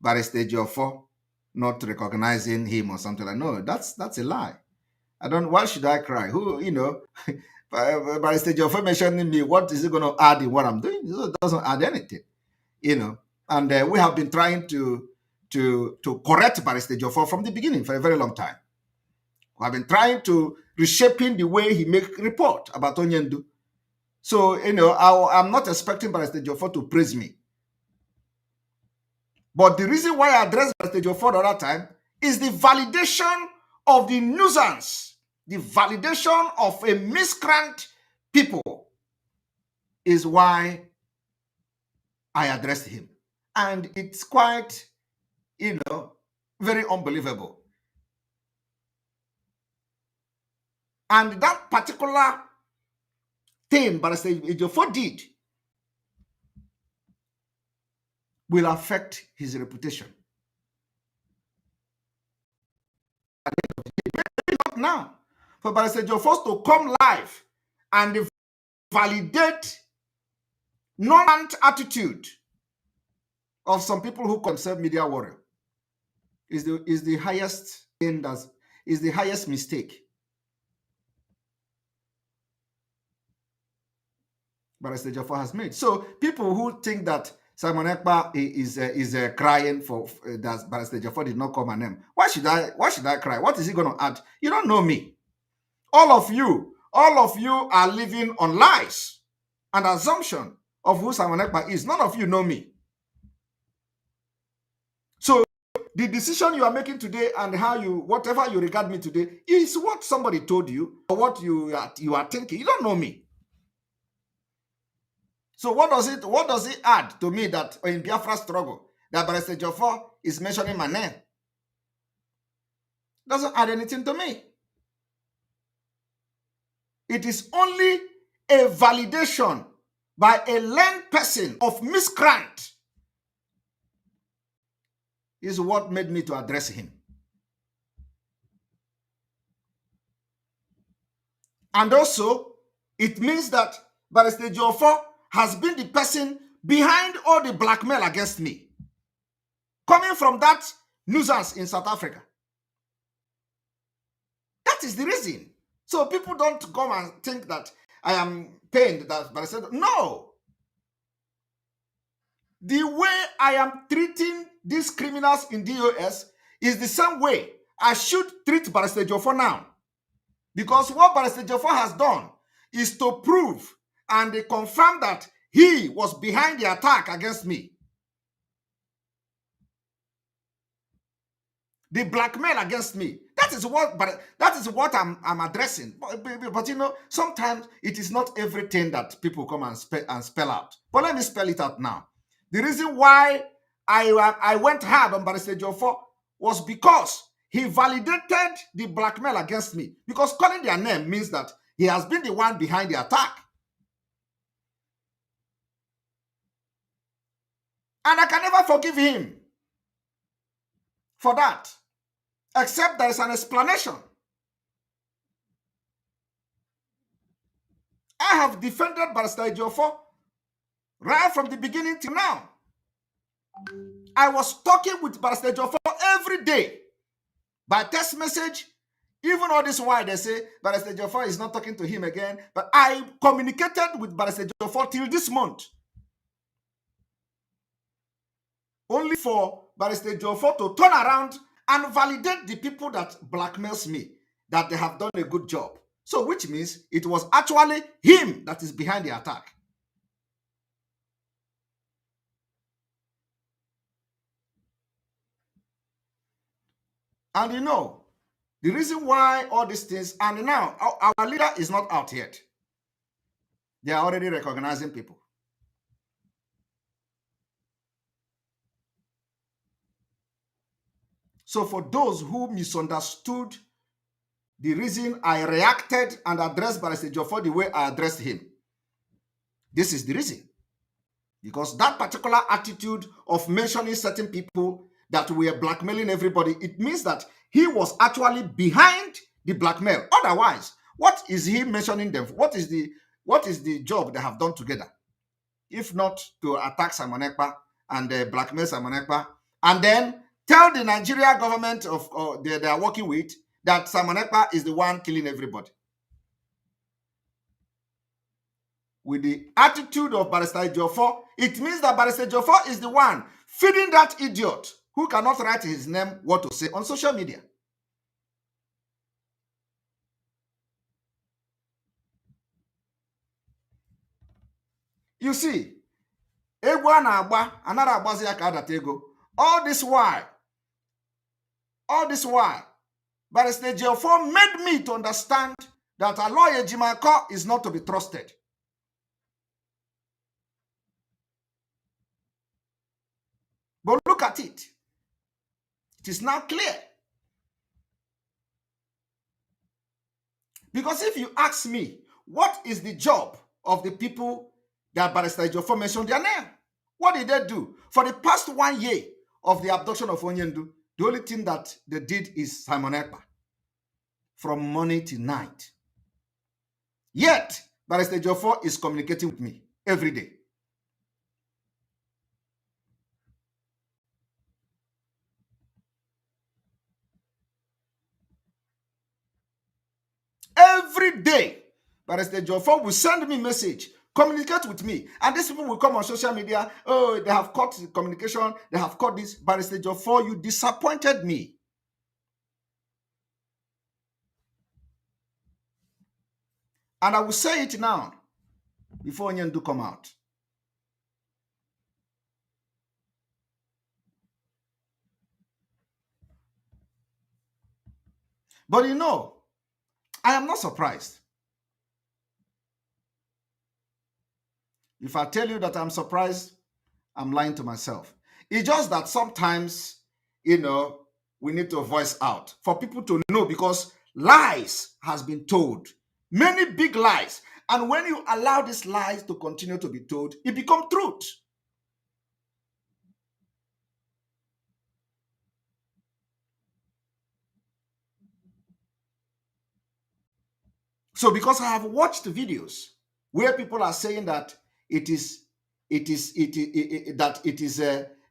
Barrister Jofo not recognizing him or something like, no, that's a lie. I don't. Why should I cry? Who Barrister Jofo mentioning me. What is it going to add in what I'm doing? It doesn't add anything, you know. And we have been trying to correct Barrister Jofo from the beginning for a very long time. We have been trying to reshaping the way he make report about Onyendu. So I'm not expecting Barrister Jofo to praise me. But the reason why I addressed Barrister Jofo the other time is the validation of the nuisance, the validation of a miscreant people is why I addressed him. And it's quite, very unbelievable. And that particular thing Barrister Jofo did will affect his reputation. Not now. For Barrister Jofo to come live and validate non attitude of some people who consider media warrior is the highest thing, that is the highest mistake Barrister Jofo has made. So people who think that Simon Ekpa is crying for that Barrister Jofo did not call my name. Why should I cry? What is he going to add? You don't know me. All of you are living on lies and assumption of who Simon Ekpa is. None of you know me. So the decision you are making today and whatever you regard me today is what somebody told you or what you are thinking. You don't know me. So what does it add to me that in Biafra struggle that Barrister Jofo is mentioning my name? Doesn't add anything to me. It is only a validation by a learned person of miscreant is what made me to address him. And also, it means that Barrister Jofo has been the person behind all the blackmail against me, coming from that nuisance in South Africa. That is the reason. So people don't come and think that I am pained that Barrister. No. The way I am treating these criminals in DOS is the same way I should treat Barrister Jofo now. Because what Barrister Jofo has done is to prove and confirm that he was behind the attack against me. The blackmail against me. That is what I'm addressing. But sometimes it is not everything that people come and spell out. But let me spell it out now. The reason why I went hard on Barrister Jofo was because he validated the blackmail against me. Because calling their name means that he has been the one behind the attack. And I can never forgive him for that, except there is an explanation. I have defended Barrister Jofo right from the beginning till now. I was talking with Barrister Jofo every day by text message. Even all this while they say Barrister Jofo is not talking to him again, but I communicated with Barrister Jofo till this month. Only for Barrister Jofo to turn around and validate the people that blackmails me, that they have done a good job. So which means it was actually him that is behind the attack. And the reason why all these things, and now our leader is not out yet. They are already recognizing people. So for those who misunderstood the reason I reacted and addressed Barrister Jofo the way I addressed him, this is the reason. Because that particular attitude of mentioning certain people that were blackmailing everybody, it means that he was actually behind the blackmail. Otherwise, what is he mentioning them for? What is the job they have done together? If not to attack Simon Ekpa and blackmail Simon Ekpa, and then tell the Nigeria government of they are working with that Simon Ekpa is the one killing everybody. With the attitude of Barrister Ejiofor, it means that Barrister Ejiofor is the one feeding that idiot who cannot write his name what to say on social media. You see, egwu a na-agba anara agbazi ya ka adata ego. All this while, Barrister Ejiofor made me to understand that a lawyer Ejimako is not to be trusted. But look at it. It is now clear. Because if you ask me, what is the job of the people that Barrister Ejiofor mentioned their name? What did they do? For the past 1 year of the abduction of Onyendu, the only thing that they did is Simon Ekpa. From morning to night. Yet, Barrister Ejiofor is communicating with me every day. Every day, Barrister Ejiofor will send me a message, communicate with me. And these people will come on social media. Oh, they have cut the communication. They have cut this. Barrister Ejiofor, you disappointed me. And I will say it now before Onyendu come out. But you know, I am not surprised. If I tell you that I'm surprised, I'm lying to myself. It's just that sometimes, you know, we need to voice out for people to know, because lies has been told. Many big lies. And when you allow these lies to continue to be told, it becomes truth. So because I have watched videos where people are saying that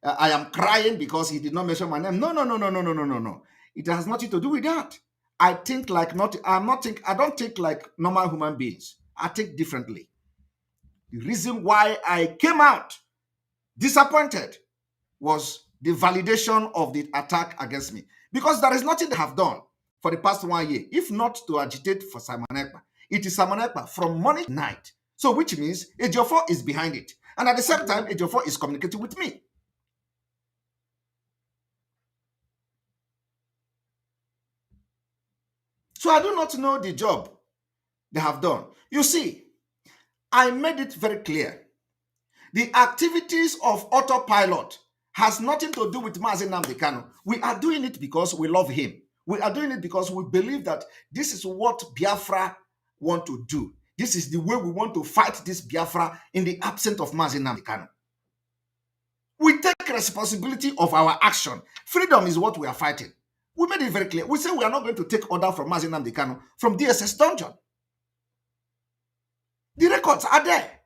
I am crying because he did not mention my name. No. It has nothing to do with that. I think like I don't think like normal human beings. I think differently. The reason why I came out disappointed was the validation of the attack against me. Because there is nothing they have done for the past 1 year, if not to agitate for Simon Ekpa. It is Simon Ekpa from morning to night. So which means Ejiofor is behind it. And at the same time, Ejiofor is communicating with me. So I do not know the job they have done. You see, I made it very clear. The activities of autopilot has nothing to do with Mazi Nnamdi Kanu. We are doing it because we love him. We are doing it because we believe that this is what Biafra want to do. This is the way we want to fight this Biafra in the absence of Mazi Nnamdi Kanu. We take responsibility of our action. Freedom is what we are fighting. We made it very clear. We say we are not going to take order from Mazi Nnamdi Kanu from DSS dungeon. The records are there.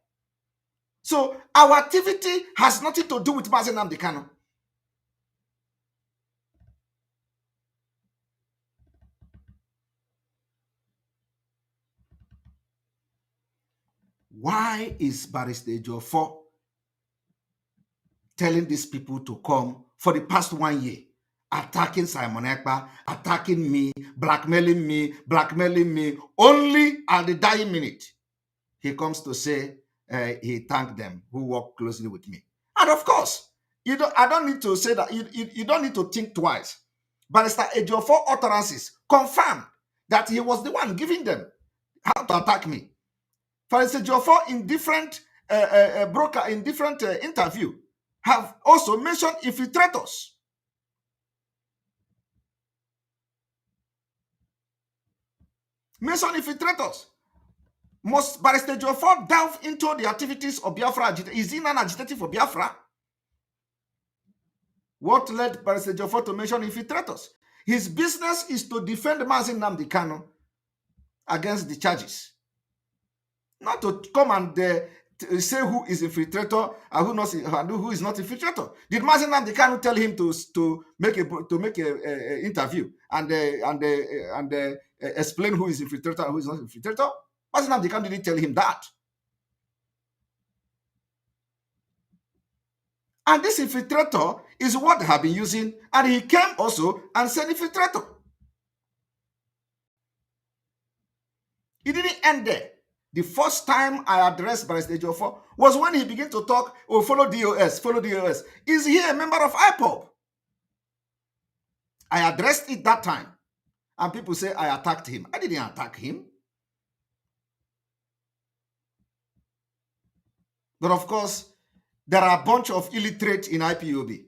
So our activity has nothing to do with Mazi Nnamdi Kanu. Why is Barrister Ejiofor telling these people to come for the past 1 year, attacking Simon Ekpa, attacking me, blackmailing me, only at the dying minute, he comes to say he thanked them who work closely with me. And of course, I don't need to say that, you don't need to think twice. Barrister Ejiofor utterances confirm that he was the one giving them how to attack me. Barrister Ejiofor in different interview have also mentioned infiltrators. Must Barrister Jofor delve into the activities of Biafra? Is he an agitator for Biafra? What led Barrister Jofor to mention infiltrators? His business is to defend Mazin Nnamdi Kanu against the charges, not to come and say who is infiltrator and who is not infiltrator. Did Mazin Nnamdi Kanu tell him to make a interview and explain who is infiltrator and who is not infiltrator? Mazin Nnamdi Kanu didn't tell him that. And this infiltrator is what they have been using, and he came also and said infiltrator. It didn't end there. The first time I addressed Barrister Jofor was when he began to talk, oh, follow DOS, follow DOS. Is he a member of IPOB? I addressed it that time, and people say I attacked him. I didn't attack him. But of course, there are a bunch of illiterate in IPOB.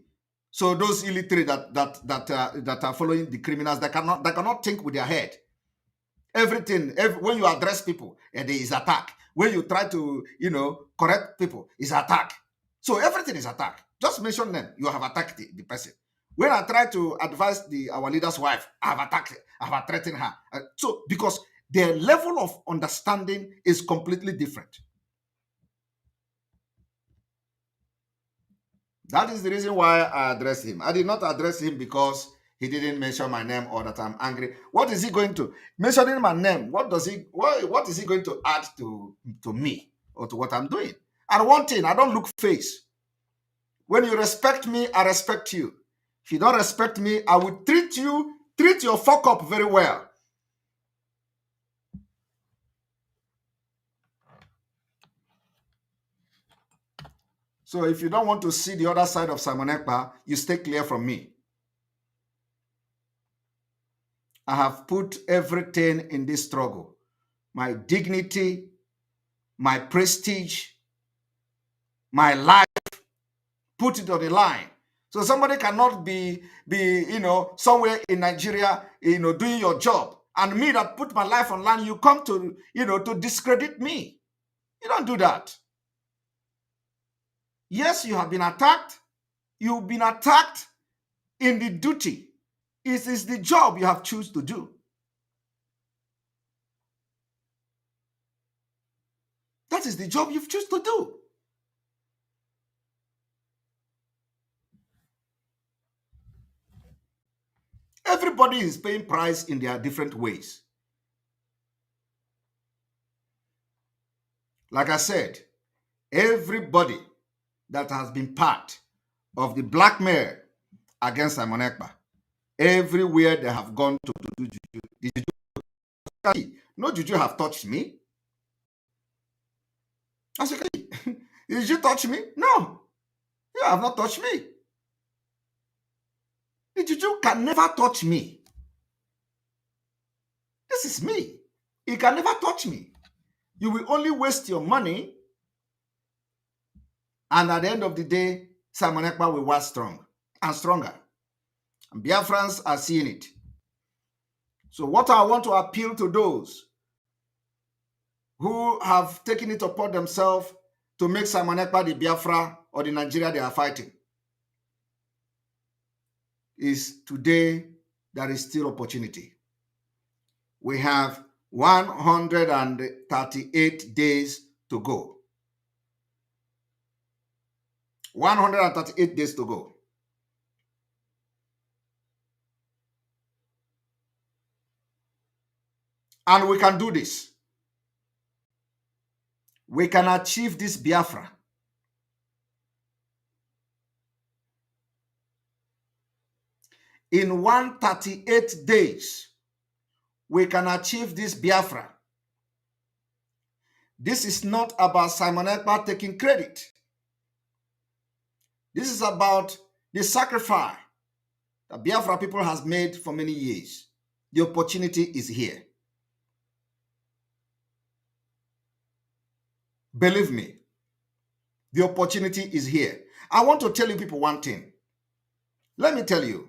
So those illiterate that are following the criminals, that cannot think with their head. Everything, when you address people, there is attack. When you try to, correct people, is attack. So everything is attack. Just mention them. You have attacked the person. When I try to advise our leader's wife, I have attacked her. I have threatened her. So because their level of understanding is completely different. That is the reason why I addressed him. I did not address him because he didn't mention my name or that I'm angry. What is he going to mentioning my name? What is he going to add to me or to what I'm doing? And one thing, I don't look face. When you respect me, I respect you. If you don't respect me, I will treat your fuck up very well. So if you don't want to see the other side of Simon Ekpa, you stay clear from me. I have put everything in this struggle. My dignity, my prestige, my life, put it on the line. So somebody cannot be somewhere in Nigeria, doing your job. And me that put my life on line, you come to, to discredit me. You don't do that. Yes, you have been attacked. You've been attacked in the duty. It is the job you have chosen to do. That is the job you've chosen to do. Everybody is paying price in their different ways. Like I said, everybody that has been part of the blackmail against Simon Ekpa, everywhere they have gone to do juju. The juju, no juju have touched me. As you can see, did you touch me? No, you have not touched me. The juju can never touch me. This is me. It can never touch me. You will only waste your money, and at the end of the day, Simon Ekpa will wax strong and stronger. And Biafrans are seeing it. So what I want to appeal to those who have taken it upon themselves to make Simon Ekpa the Biafra or the Nigeria they are fighting is today there is still opportunity. We have 138 days to go. 138 days to go. And we can do this. We can achieve this Biafra. In 138 days, we can achieve this Biafra. This is not about Simon Ekpa taking credit. This is about the sacrifice that Biafra people has made for many years. The opportunity is here. Believe me, the opportunity is here. I want to tell you people one thing. Let me tell you.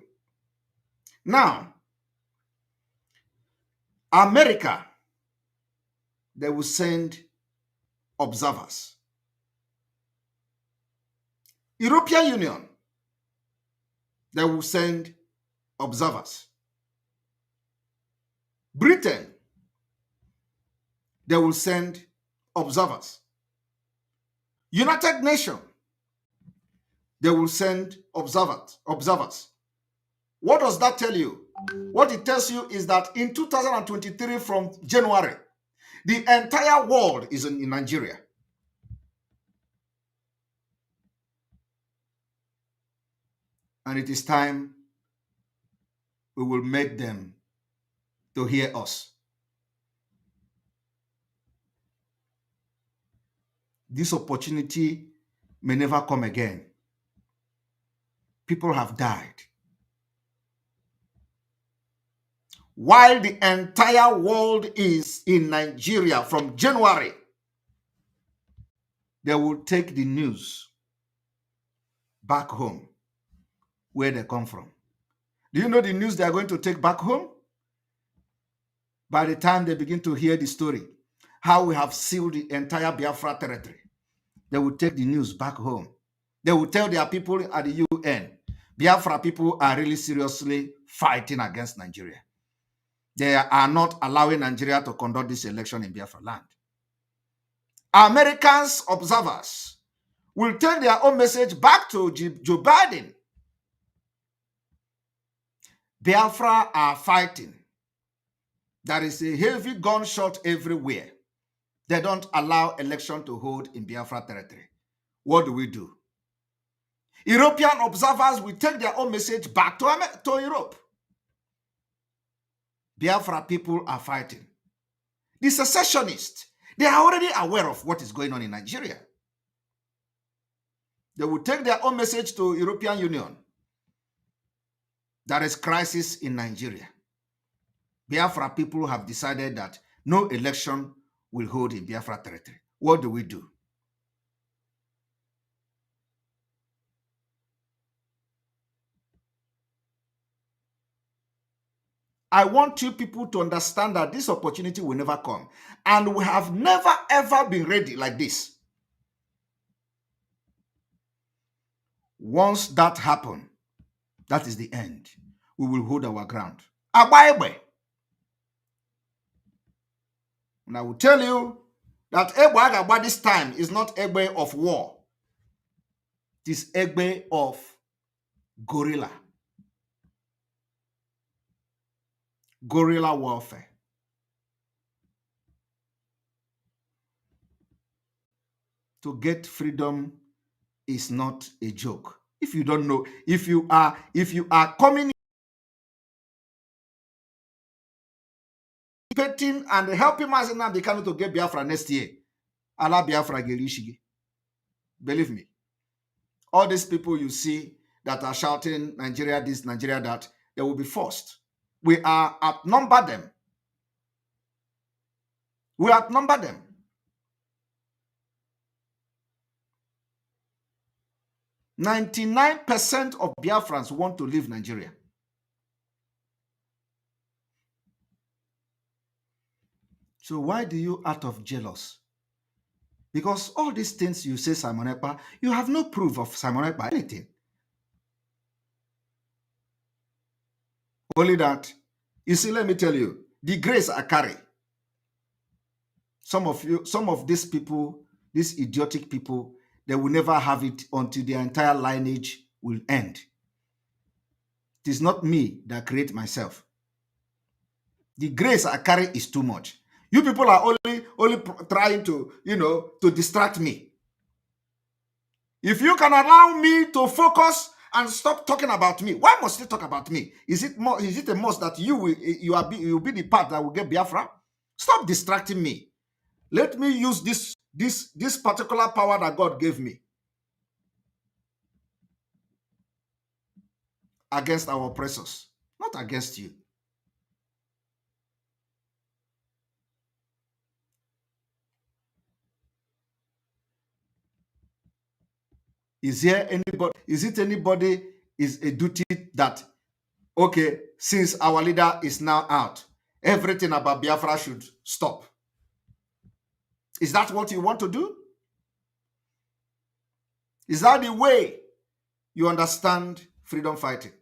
Now, America they will send observers. European Union, they will send observers. Britain, they will send observers. United Nations, they will send observers. What does that tell you? What it tells you is that in 2023, from January, the entire world is in Nigeria. And it is time we will make them to hear us. This opportunity may never come again. People have died. While the entire world is in Nigeria from January, they will take the news back home where they come from. Do you know the news they are going to take back home? By the time they begin to hear the story, how we have sealed the entire Biafra territory, they will take the news back home. They will tell their people at the UN, Biafra people are really seriously fighting against Nigeria. They are not allowing Nigeria to conduct this election in Biafra land. Americans observers will take their own message back to Joe Biden. Biafra are fighting. There is a heavy gunshot everywhere. They don't allow election to hold in Biafra territory. What do we do? European observers will take their own message back to Europe. Biafra people are fighting. The secessionists, they are already aware of what is going on in Nigeria. They will take their own message to European Union. There is crisis in Nigeria. Biafra people have decided that no election will hold in Biafra territory. What do we do? I want you people to understand that this opportunity will never come. And we have never, ever been ready like this. Once that happens, that is the end. We will hold our ground. Abayebe. And I will tell you that Egbe this time is not Egbe of war. It is Egbe of guerrilla. Guerrilla warfare. To get freedom is not a joke. If you don't know, if you are coming and helping Mazina Bikano to get Biafra next year, Allah Biafra Gerishigi. Believe me. All these people you see that are shouting Nigeria this, Nigeria that, they will be forced. We are outnumber them. We outnumber them. %99% of Biafrans want to leave Nigeria. So why do you out of jealous? Because all these things you say, Simon Ekpa, you have no proof of Simon Ekpa anything. Only that, you see, let me tell you, the grace I carry. Some of these people, these idiotic people, they will never have it until their entire lineage will end. It is not me that create myself. The grace I carry is too much. You people are only trying to, to distract me. If you can allow me to focus and stop talking about me, why must you talk about me? Is it a must that you will be the part that will get Biafra? Stop distracting me. Let me use this particular power that God gave me against our oppressors, not against you. Is it anybody is a duty that, okay, since our leader is now out, everything about Biafra should stop? Is that what you want to do? Is that the way you understand freedom fighting?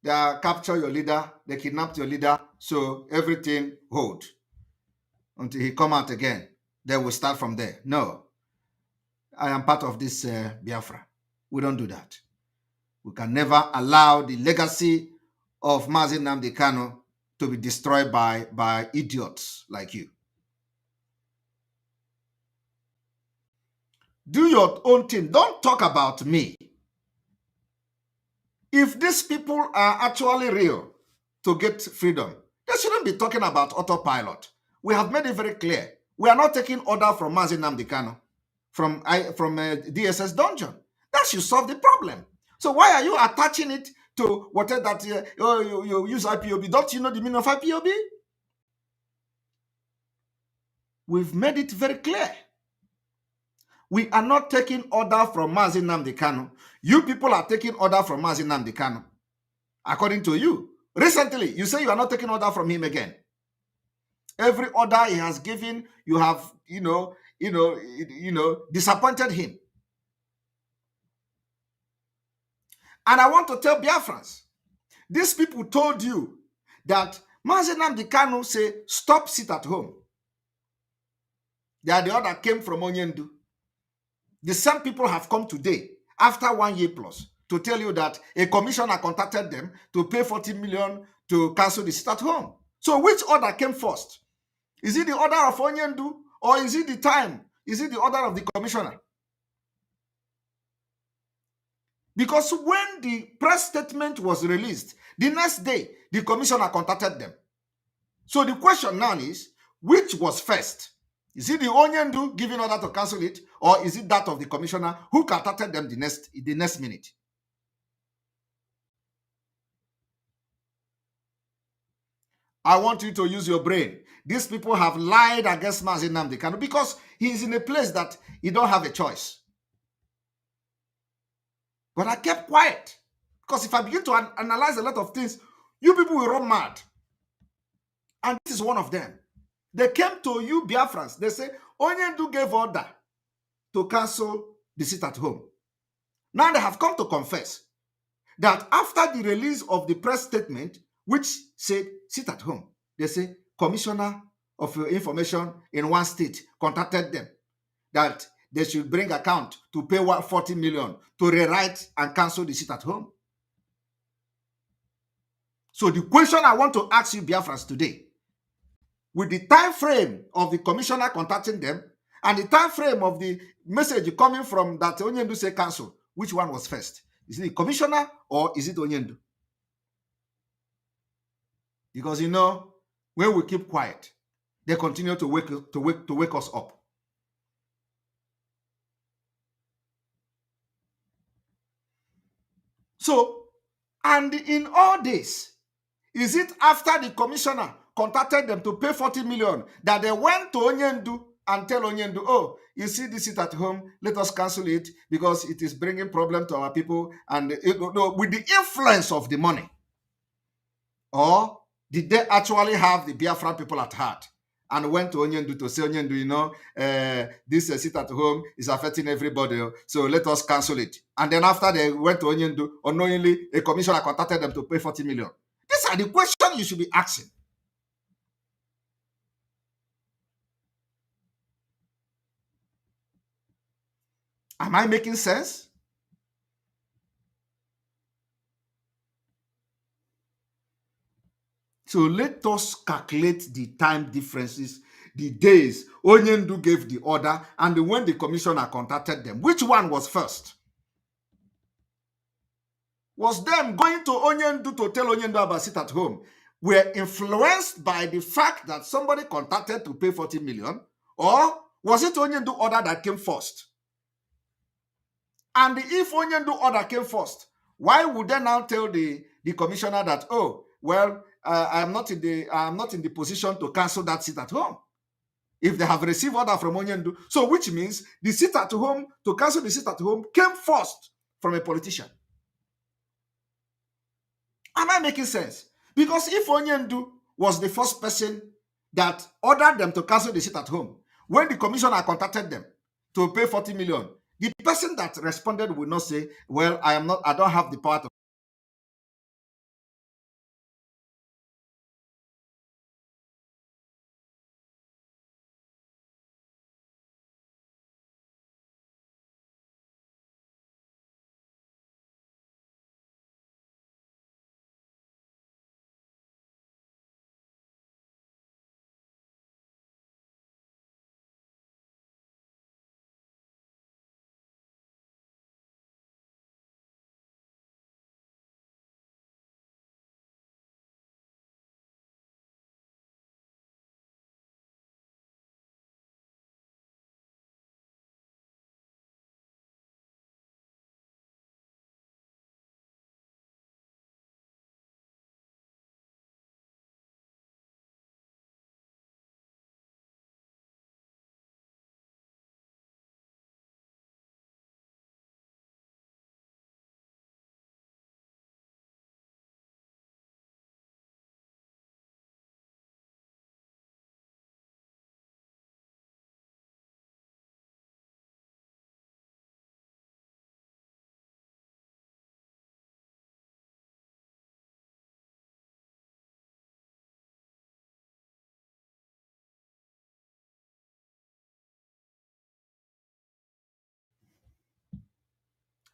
They capture your leader, they kidnapped your leader, so everything hold until he come out again. They will start from there. No, I am part of this Biafra. We don't do that. We can never allow the legacy of Mazi Nnamdi Kanu to be destroyed by idiots like you. Do your own thing. Don't talk about me. If these people are actually real to get freedom, they shouldn't be talking about autopilot. We have made it very clear. We are not taking order from Mazi Nnamdi Kanu from DSS dungeon. That should solve the problem. So why are you attaching it to whatever that you use IPOB? Don't you know the meaning of IPOB? We've made it very clear. We are not taking order from Mazi Nnamdi Kanu. You people are taking order from Mazi Nnamdi Kanu. According to you. Recently, you say you are not taking order from him again. Every order he has given, you have, disappointed him. And I want to tell Biafrans, these people told you that Mazi Nnamdi Kanu say, stop, sit at home. They are the order came from Onyendu. The same people have come today, after 1 year plus, to tell you that a commissioner contacted them to pay 40 million to cancel the sit at home. So which order came first? Is it the order of Onyendu, or is it the time? Is it the order of the commissioner? Because when the press statement was released, the next day, the commissioner contacted them. So the question now is, which was first? Is it the Onyendu giving order to cancel it, or is it that of the commissioner who contacted them the next minute? I want you to use your brain. These people have lied against Mazi Nnamdi Kanu because he is in a place that he don't have a choice. But I kept quiet because if I begin to analyze a lot of things, you people will run mad. And this is one of them. They came to you Biafrans. They say, Onyendu gave order to cancel the sit at home. Now they have come to confess that after the release of the press statement, which said sit at home, they say Commissioner of Information in one state contacted them that they should bring account to pay 40 million to rewrite and cancel the sit at home. So the question I want to ask you Biafrans today, with the time frame of the commissioner contacting them and the time frame of the message coming from that Onyendu say cancel, which one was first? Is it the commissioner or is it Onyendu? Because when we keep quiet, they continue to wake us up. So, and in all this, is it after the commissioner contacted them to pay 40 million that they went to Onyendu and tell Onyendu, oh, you see this sit at home, let us cancel it because it is bringing problem to our people and with the influence of the money? Or did they actually have the Biafran people at heart and went to Onyendu to say, Onyendu, this sit at home is affecting everybody, so let us cancel it. And then after they went to Onyendu, unknowingly, a commissioner contacted them to pay 40 million. These are the questions you should be asking. Am I making sense? So let us calculate the time differences, the days Onyendu gave the order, and when the commissioner contacted them. Which one was first? Was them going to Onyendu to tell Onyendu about sit at home were influenced by the fact that somebody contacted to pay 40 million? Or was it Onyendu order that came first? And if Onyendu order came first, why would they now tell the commissioner that, oh, well, I am not in the position to cancel that sit at home? If they have received order from Onyendu, so which means the sit at home, to cancel the sit at home, came first from a politician. Am I making sense? Because if Onyendu was the first person that ordered them to cancel the sit at home, when the commissioner contacted them to pay 40 million, the person that responded will not say, well, I don't have the power to.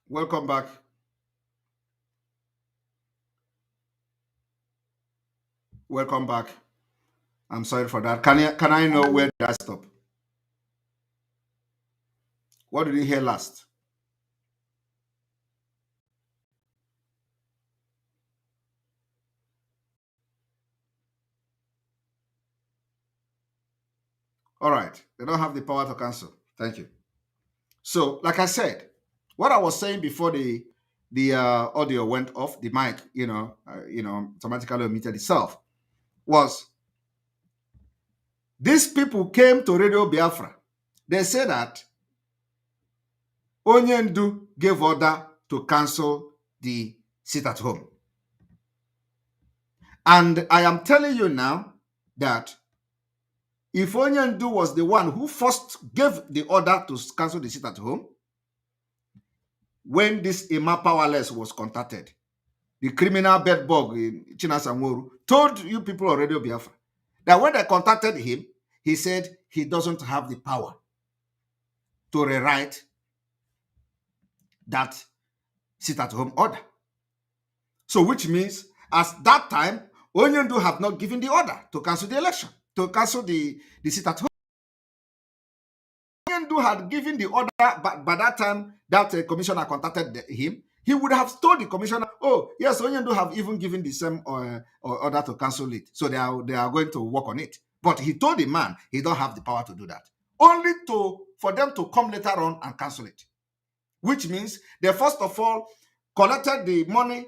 Welcome back. Welcome back. I'm sorry for that. Can I know where did I stop? What did you hear last? All right. They don't have the power to cancel. Thank you. So, like I said, what I was saying before the audio went off, the mic, automatically omitted itself, was these people came to Radio Biafra. They said that Onyendu gave order to cancel the sit at home. And I am telling you now that if Onyendu was the one who first gave the order to cancel the sit at home, when this Emma Powerless was contacted, the criminal bedbug in Chinasanworu told you people on Radio Biafra that when they contacted him, he said he doesn't have the power to rewrite that sit-at-home order. So which means, at that time, Onyendu had not given the order to cancel the election, to cancel the sit-at-home. Onyendu had given the order, but by that time, that commissioner contacted him, he would have told the commissioner, oh, yes, Onyendu have even given the same order to cancel it. So they are going to work on it. But he told the man he don't have the power to do that. Only for them to come later on and cancel it. Which means they first of all collected the money,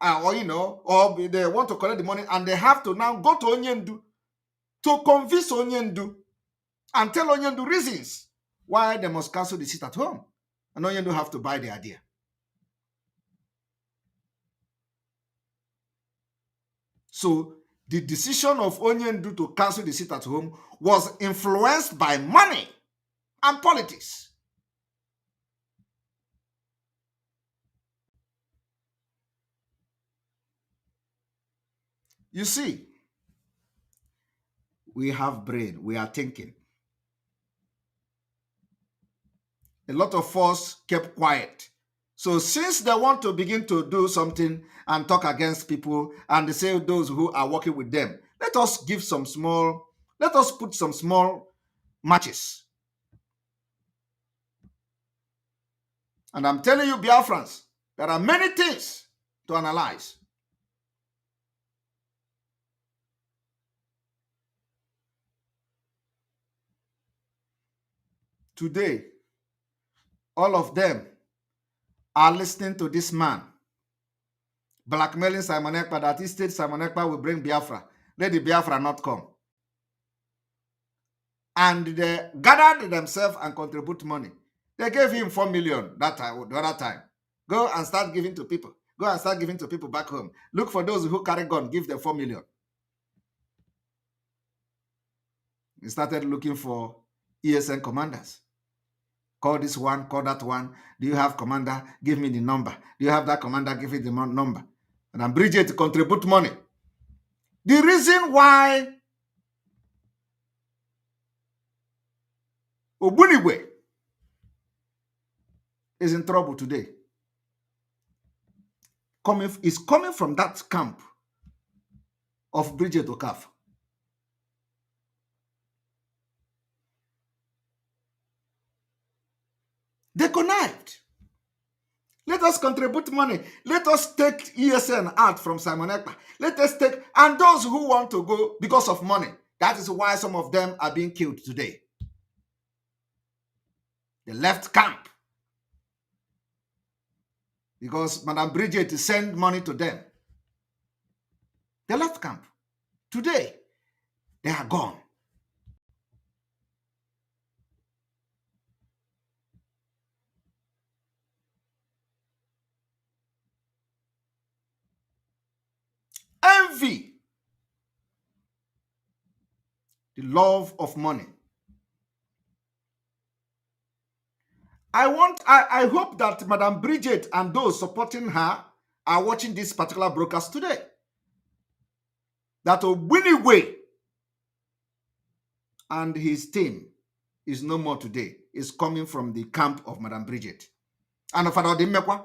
or they want to collect the money, and they have to now go to Onyendu to convince Onyendu and tell Onyendu reasons why they must cancel the sit at home. And Onyendu have to buy the idea. So the decision of Onyendu to cancel the sit at home was influenced by money and politics. You see, we have brain, we are thinking. A lot of us kept quiet. So since they want to begin to do something and talk against people, and they say those who are working with them, let us put some small matches. And I'm telling you, Biafrans, there are many things to analyze. Today, all of them are listening to this man blackmailing Simon Ekpa, that he said Simon Ekpa will bring Biafra. Let the Biafra not come. And they gathered themselves and contribute money. They gave him 4 million that time, the other time. Go and start giving to people. Go and start giving to people back home. Look for those who carry gun, give them 4 million. He started looking for ESN commanders. Call this one, call that one. Do you have commander? Give me the number. Do you have that commander? Give me the number. And then Bridget contribute money. The reason why Ogbunigwe is in trouble today is coming from that camp of Bridget Okaf. They connived. Let us contribute money. Let us take ESN out from Simon Ekpa. Let us take, and those who want to go because of money. That is why some of them are being killed today. They left camp because Madam Bridget sent money to them. They left camp. Today, they are gone. Envy. The love of money. I hope that Madam Bridget and those supporting her are watching this particular broadcast today. That Ogbunigwe and his team is no more today. Is coming from the camp of Madam Bridget. And Father Odimekwa.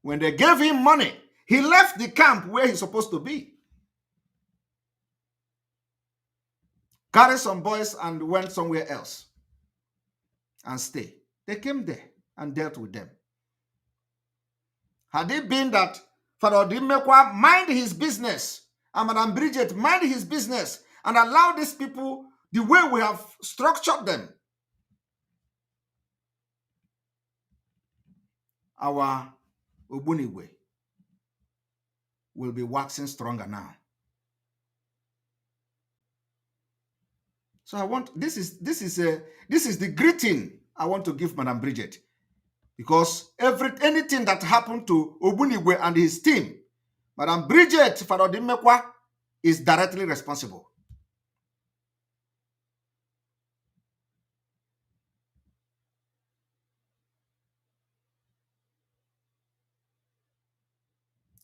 When they gave him money, he left the camp where he's supposed to be. Carried some boys and went somewhere else and stay. They came there and dealt with them. Had it been that Father Odimekwa mind his business and Madam Bridget mind his business and allow these people the way we have structured them, our Ogbunigwe will be waxing stronger now. So I want this is the greeting I want to give Madam Bridget, because anything that happened to Ogbunigwe and his team, Madam Bridget Father Odimekwa is directly responsible.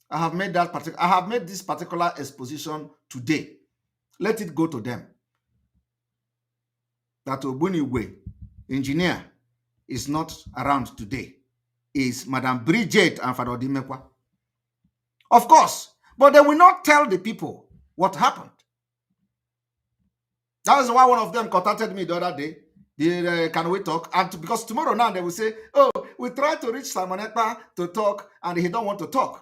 I have made this particular exposition today. Let it go to them. That Ogbunigwe, engineer, is not around today. Is Madam Bridget and Father Odimekwa. Of course, but they will not tell the people what happened. That is why one of them contacted me the other day. Can we talk? And because tomorrow now they will say, oh, we tried to reach Simon Ekpa to talk and he don't want to talk.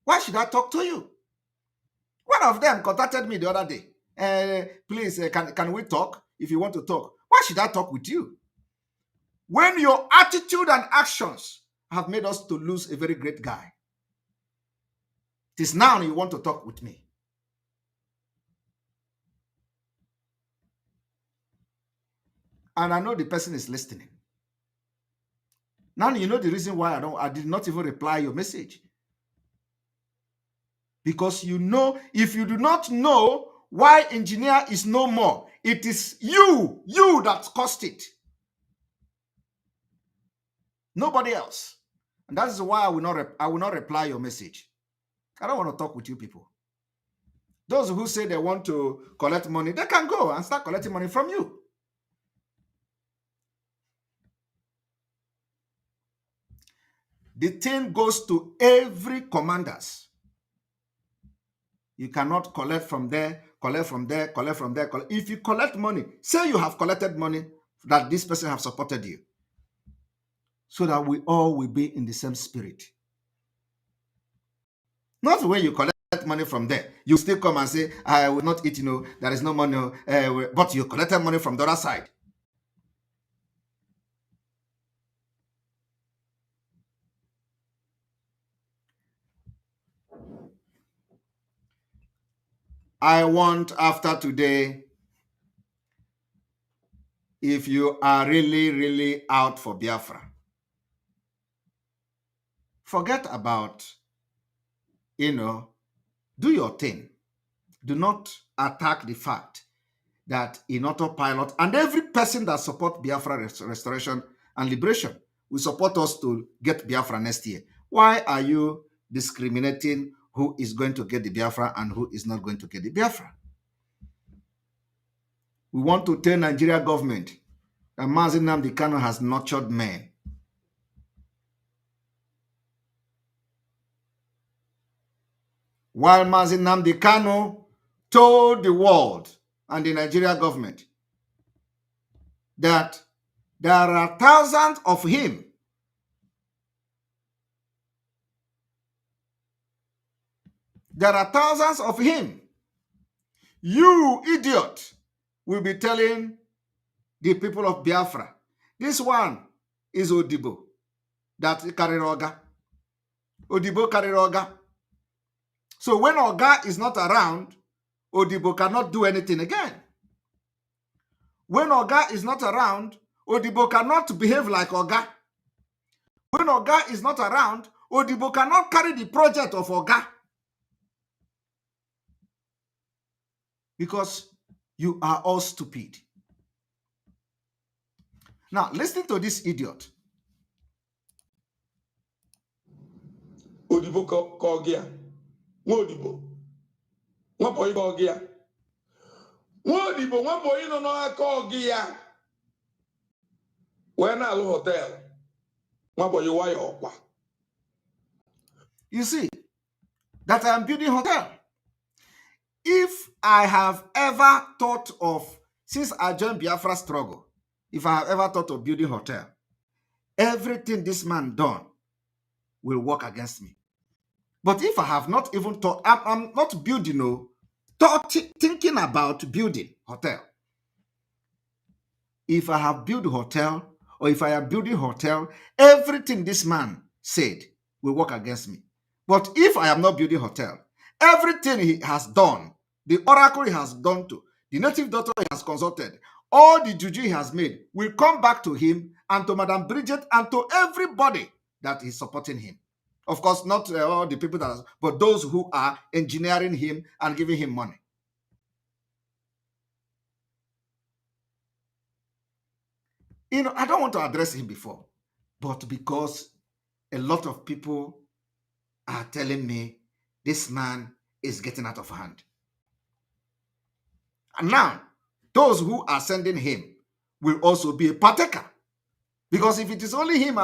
Why should I talk to you? One of them contacted me the other day. Please, can we talk if you want to talk? Why should I talk with you? When your attitude and actions have made us to lose a very great guy. It is now you want to talk with me. And I know the person is listening. Now you know the reason why I did not even reply your message. Because you know, if you do not know why engineer is no more, it is you that caused it. Nobody else. And that is why I will not reply your message. I don't want to talk with you people. Those who say they want to collect money, they can go and start collecting money from you. The thing goes to every commanders. You cannot collect from there, collect from there, collect from there. If you collect money, say you have collected money that this person have supported you, so that we all will be in the same spirit. Not when you collect money from there, you still come and say, I will not eat, there is no money, but you collected money from the other side. I want after today, if you are really, really out for Biafra, forget about, do your thing. do not attack the fact that in autopilot, and every person that supports Biafra restoration and liberation will support us to get Biafra next year. Why are you discriminating who is going to get the Biafra and who is not going to get the Biafra? We want to tell Nigeria government that Mazi Nnamdi Kanu has nurtured men. While Mazi Nnamdi Kanu told the world and the Nigeria government that there are thousands of him. There are thousands of him. You idiot will be telling the people of Biafra, this one is Odibo, that Kariroga. Odibo Kariroga. So when Oga is not around, Odibo cannot do anything again. When Oga is not around, Odibo cannot behave like Oga. When Oga is not around, Odibo cannot carry the project of Oga. Because you are all stupid. Now, listen to this idiot. Odibo Kogia. Odibo. Wapoy Kogia. Odibo, Wapoy no Kogia. When I hotel. Wapoy Wayo. You see, that I am building hotel. If I have ever thought of, since I joined Biafra struggle, if I have ever thought of building hotel, everything this man done will work against me. But if I have not even thought, I'm not building, no, thinking about building hotel. If I have built a hotel, or if I am building hotel, everything this man said will work against me. But if I am not building hotel, everything he has done, the oracle he has done to, the native doctor he has consulted, all the juju he has made will come back to him and to Madam Bridget and to everybody that is supporting him. Of course, not all the people that, but those who are engineering him and giving him money. You know, I don't want to address him before, but because a lot of people are telling me this man is getting out of hand. And now, those who are sending him will also be a partaker. Because if it is only him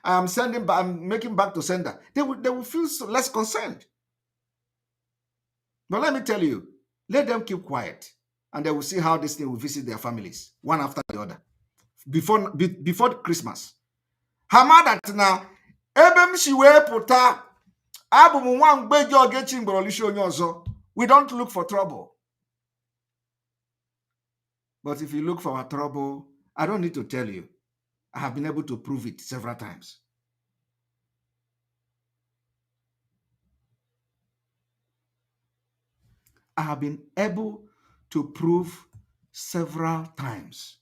I'm sending, I'm making back to sender, they will feel less concerned. But let me tell you, let them keep quiet, and they will see how this thing will visit their families, one after the other, before Christmas. Hamada na ebem shiwe puta abu mwang bejo gechi ngorolisho onyozo. We don't look for trouble. But if you look for our trouble, I don't need to tell you. I have been able to prove it several times. I have been able to prove several times.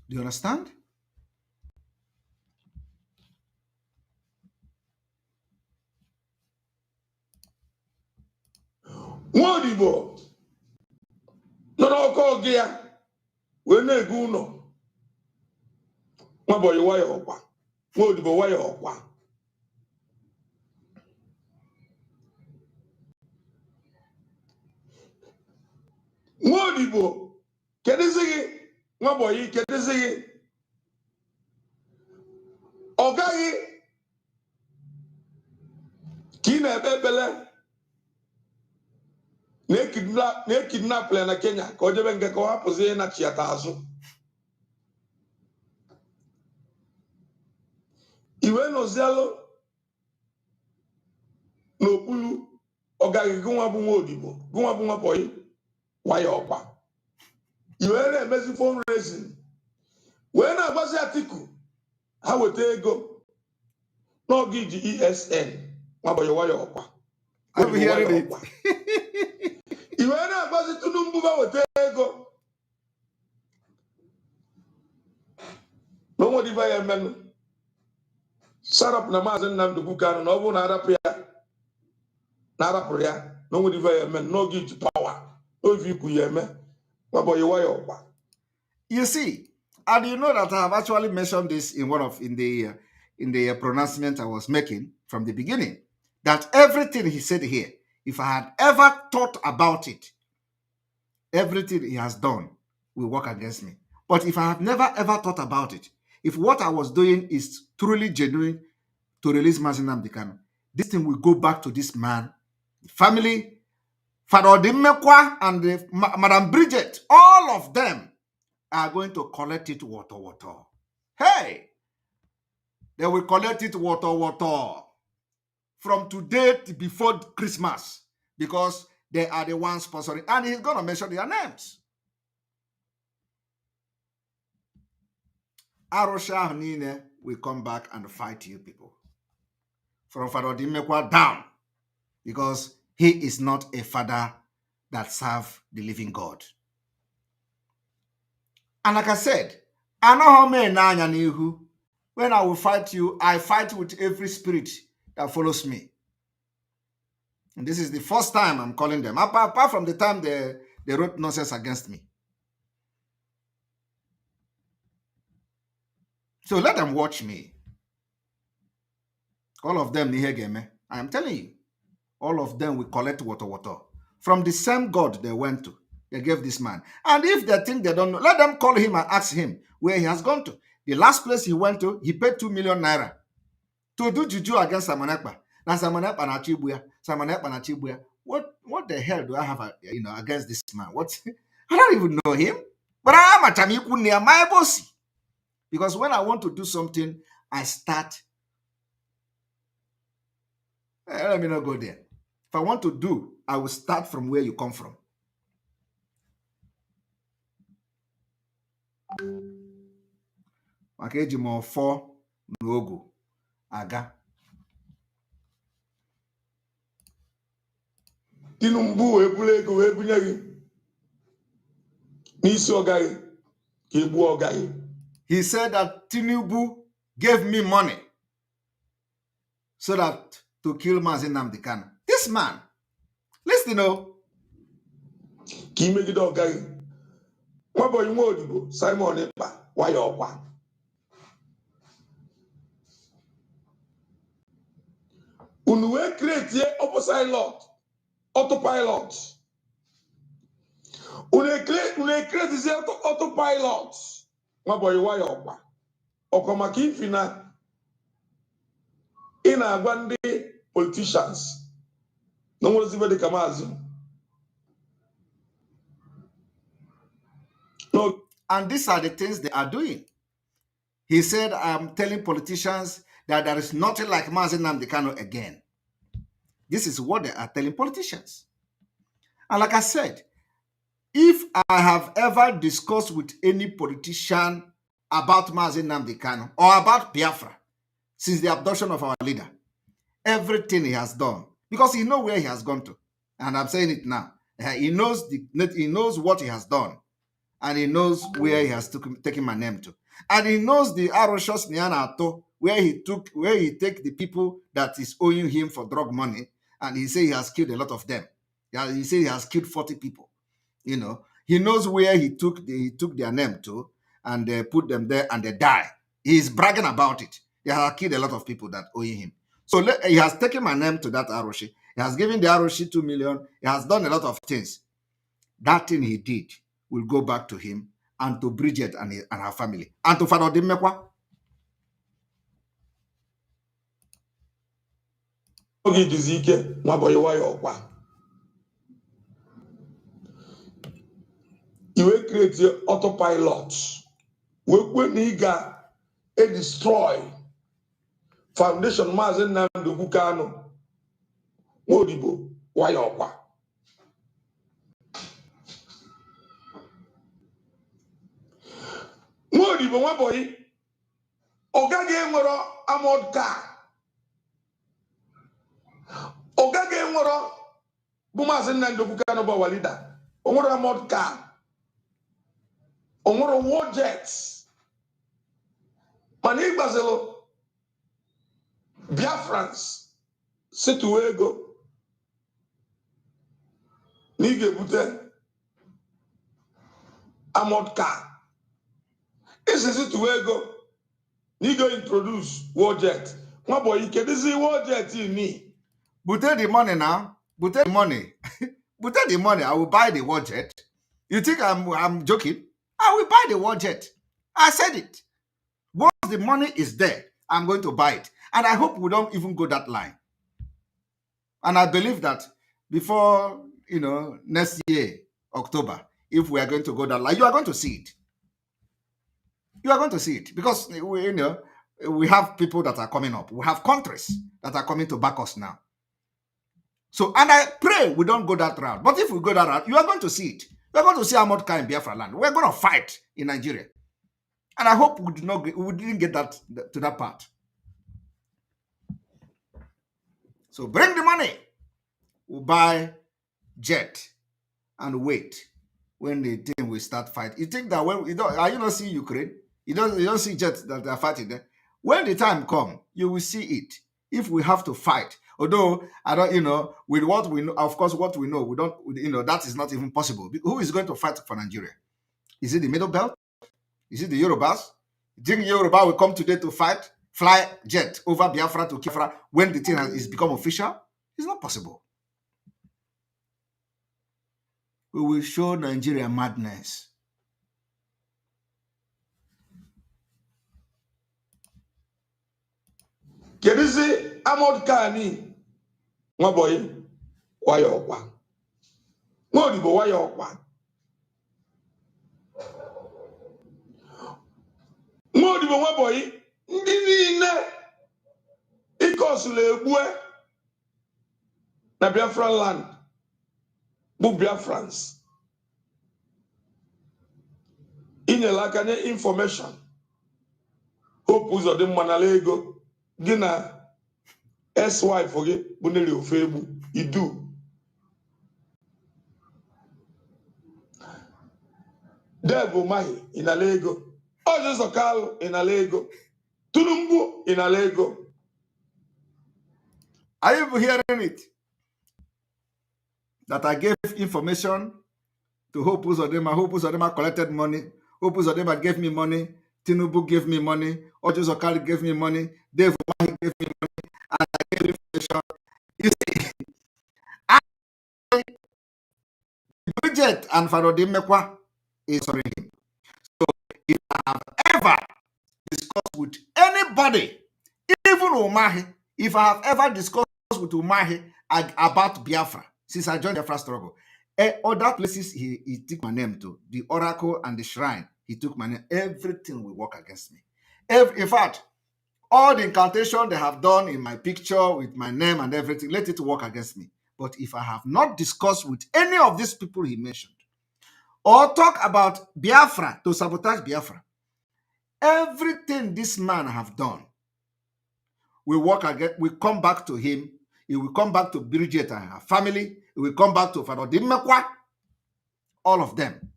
Do you understand? Odibo. No Kogia. When they go no. Wapoy Wayo. Odibo Wayo. Odibo. Kedizigi. Wapoy Kedizigi. Ogagi. Kina Bebele. Ne kidnap na Kenya. Kojebe nge ko hapoze na chiatazo. Iwe no zelo. No pulu. Ogagi gwa bu Odibo. Gwa bu Wapoy Wayo. Iwe na emezi fundraising. When I was Atiku, I would go. No give the ESN. Wayo. I'm hearing it. When I was to Numbuba would go. No more divine men. sarap na Maazị Nnamdi Kanu na ọ bụrụ na arapụrụ ya na onwe diva ya eme n'oge iji pawa ovi ikwu ya eme maọbụ yiwa ya ọkwa. You see, and you know that I have actually mentioned this in in the pronouncement I was making from the beginning, that everything he said here, if I had ever thought about it, everything he has done will work against me. But if I have never ever thought about it, if what I was doing is truly genuine to release Maazị Nnamdi Kanu, this thing will go back to this man, the family, Father Odimekwa and Madam Bridget, all of them are going to collect it water. Hey, they will collect it water from today to before Christmas, because they are the ones sponsoring, and he's going to mention their names. Arusha Nine will come back and fight you people from Father Odimekwa down, because he is not a father that serves the living God. And like I said, I know how many nanya when I will fight you, I fight with every spirit that follows me. And this is the first time I'm calling them, apart from the time they wrote nonsense against me. So let them watch me. All of them, I am telling you, all of them will collect water from the same God they went to. They gave this man. And if they think they don't know, let them call him and ask him where he has gone to. The last place he went to, he paid 2 million naira to do juju against Simon Ekpa. Now Simon Ekpa na Chibuya. What the hell do I have against this man? What? I don't even know him. But I am a Chamiku near my bossy. Because when I want to do something, I start. Let me not go there. If I want to do, I will start from where you come from. maka eji m ọfọ na ogu aga. Tinubu ebule ego wee bunye gị n'isi ọga gị ka egbu ọga gị. He said that Tinubu gave me money so that to kill Maazị Nnamdi Kanu. This man, listen, Ka imegide ọga gị. Nwabọyị nwa odibo Simon Ekpa waya ọkwa. Unu wee create autopilot. Unu create autopilot. Nwabọyị waya ọkwa. Ọkwa maka ifi na ị na-agwa ndị politicians na nwere zibe dị ka maazị. No. And these are the things they are doing. He said, I'm telling politicians that there is nothing like Maazị Nnamdi Kanu again. This is what they are telling politicians. And like I said, if I have ever discussed with any politician about Maazị Nnamdi Kanu or about Biafra since the abduction of our leader, everything he has done, because he knows where he has gone to, and I'm saying it now, he knows what he has done, and he knows where he has taken my name to, and he knows the Aroshos Nianato, where he take the people that is owing him for drug money, and he say he has killed a lot of them. Yeah, he say he has killed 40 people. You know, he knows where he took their name to, and they put them there, and they die. He is bragging about it. They have killed a lot of people that owe him. So he has taken my name to that Aroshi. He has given the Aroshi 2 million. He has done a lot of things. That thing he did will go back to him and to Bridget and her family. And to Father Odimekwa. Oge ijizi ike Nwabọyị waya ọkwa. Iwe create autopilot. Wekwe na ị ga-destroy foundation Maazị Nnamdi Kanu Nwodibo waya ọkwa. Nwodibo Nwabọyị ọ gaghị enwero armored car. Ọ gaghị enwero bụ Maazị Nnamdi Kanu bụ our leader. O nwere armored car. O nwere war jets. Mana ịgbazelo Biafrans situ ego n'ige bute armored car. Isi situ ego n'ige introduce war jet. Nwa boy kedizi war jet ni. Bute the money now. Bute the money. Bute the money. I will buy the war jet. You think I'm joking? I will buy the war jet. I said it. Once the money is there, I'm going to buy it. And I hope we don't even go that line. And I believe that before, next year, October, if we are going to go that line, you are going to see it. You are going to see it because we have people that are coming up. We have countries that are coming to back us now. So, and I pray we don't go that route. But if we go that route, you are going to see it. You are going to see Ahmad Khan in Biafra land. We're going to fight in Nigeria. And I hope we didn't get that to that part. So bring the money. We'll buy jet and wait when the thing will start fight. You think that when you don't see Ukraine, you don't see jets that are fighting there. When the time comes, you will see it. If we have to fight, although I don't, with what we know, of course, what we know, we don't, that is not even possible. Who is going to fight for Nigeria? Is it the Middle Belt? Is it the Yorubas? Do you think Yoruba will come today to fight, fly jet over Biafra to Biafra when the thing is become official? It's not possible. We will show Nigeria madness. Kedizi Ahmad Khan nwa boy waya ọkwa. Nwa odibo waya ọkwa. Nwa odibo nwa boy ndị niile ikosula egbue na Biafra land bụ Biafrans. Inyela aka nye information Hope Uzodimma na ego gị na ex-wife gị bụ neri ofe egbu idu. Devu Mahi inala ego. Ojizo Kalu inala ego. Tinubu inala ego. Are you hearing it? That I gave information to Hope Uzodimma. Hope Uzodimma collected money. Hope Uzodimma gave me money. Tinubu gave me money. Ojizo Kalu gave me money. Devu Mahi gave me money. And I gave information. You see, Bridget and Farodin Mekwa is sorry him. So if I have ever discussed with anybody, even Umahi, if I have ever discussed with Umahi about Biafra, since I joined the Biafra struggle, other places he took my name to, the Oracle and the Shrine, he took my name. Everything will work against me. In fact, all the incantation they have done in my picture with my name and everything, let it work against me. But if I have not discussed with any of these people he mentioned, or talk about Biafra to sabotage Biafra, everything this man have done will work again, will come back to him. It will come back to Bridget and her family. It will come back to Farodin Mekwa, all of them.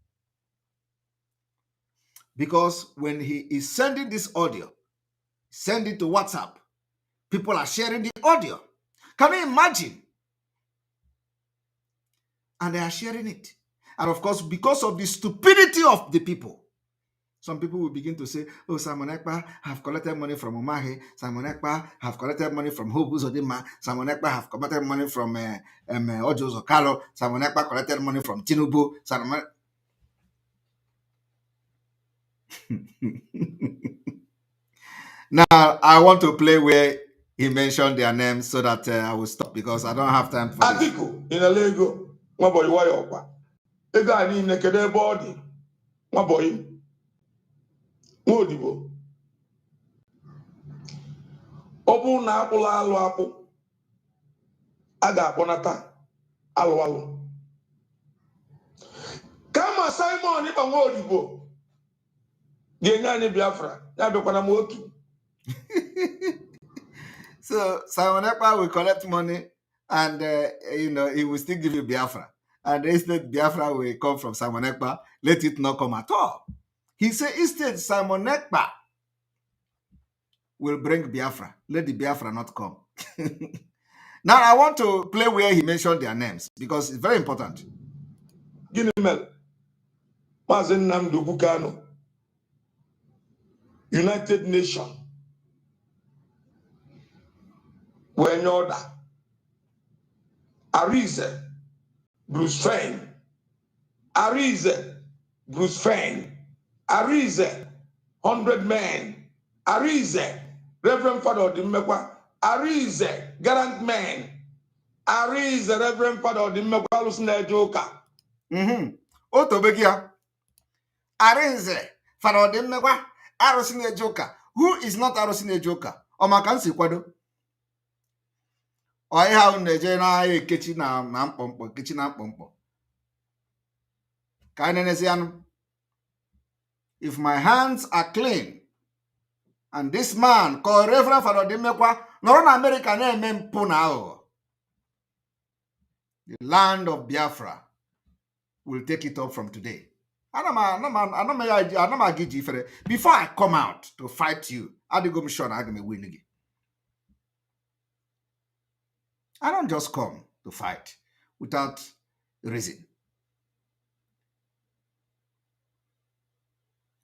Because when he is sending this audio, send it to WhatsApp, people are sharing the audio. Can you imagine? And they are sharing it. And of course, because of the stupidity of the people, some people will begin to say, oh, Simon Ekpa have collected money from Umahi. Simon Ekpa have collected money from Hope Uzodimma. Simon Ekpa have collected money from Ojo Zokalo. Simon Ekpa collected money from Tinubu. Now, I want to play where he mentioned their names so that I will stop because I don't have time for this. Atiku inala ego nwa boy waya ọkwa. Ego a niile kedu ebe ọ dị nwa boy nwa odibo. Ọ bụ na akpụla alụ akpụ a ga-akpọnata alụ alụ. Kama Simon ịkpa nwa odibo ga-enye anyị Biafra ya bịakwana m otu. So Simon Ekpa will collect money and he will still give you Biafra. And instead Biafra will come from Simon Ekpa. Let it not come at all. He said instead Simon Ekpa will bring Biafra. Let the Biafra not come. Now, I want to play where he mentioned their names because it's very important. Guinea Mazi Nnamdi Kanu, United Nations, when order, Arize, Bruce Fein, Arize, Bruce Fein, Arize, 100 men, Arize, Reverend Father Odimekwa, Arize, Garant Men, Arize, Reverend Father Odimekwa, Lusne Joka. Otobegia, Arize, Father Odimekwa, Arosine Joka. Who is not Arosine Joka? Omakansi Kwado. Or how Neje na ekechi na mpompo, kechi na mpompo. Kainenesian. If my hands are clean, and this man called Reverend Father Odimekwa, not on America, name Punao. The land of Biafra will take it up from today. Before I come out to fight you, I don't just come to fight without reason.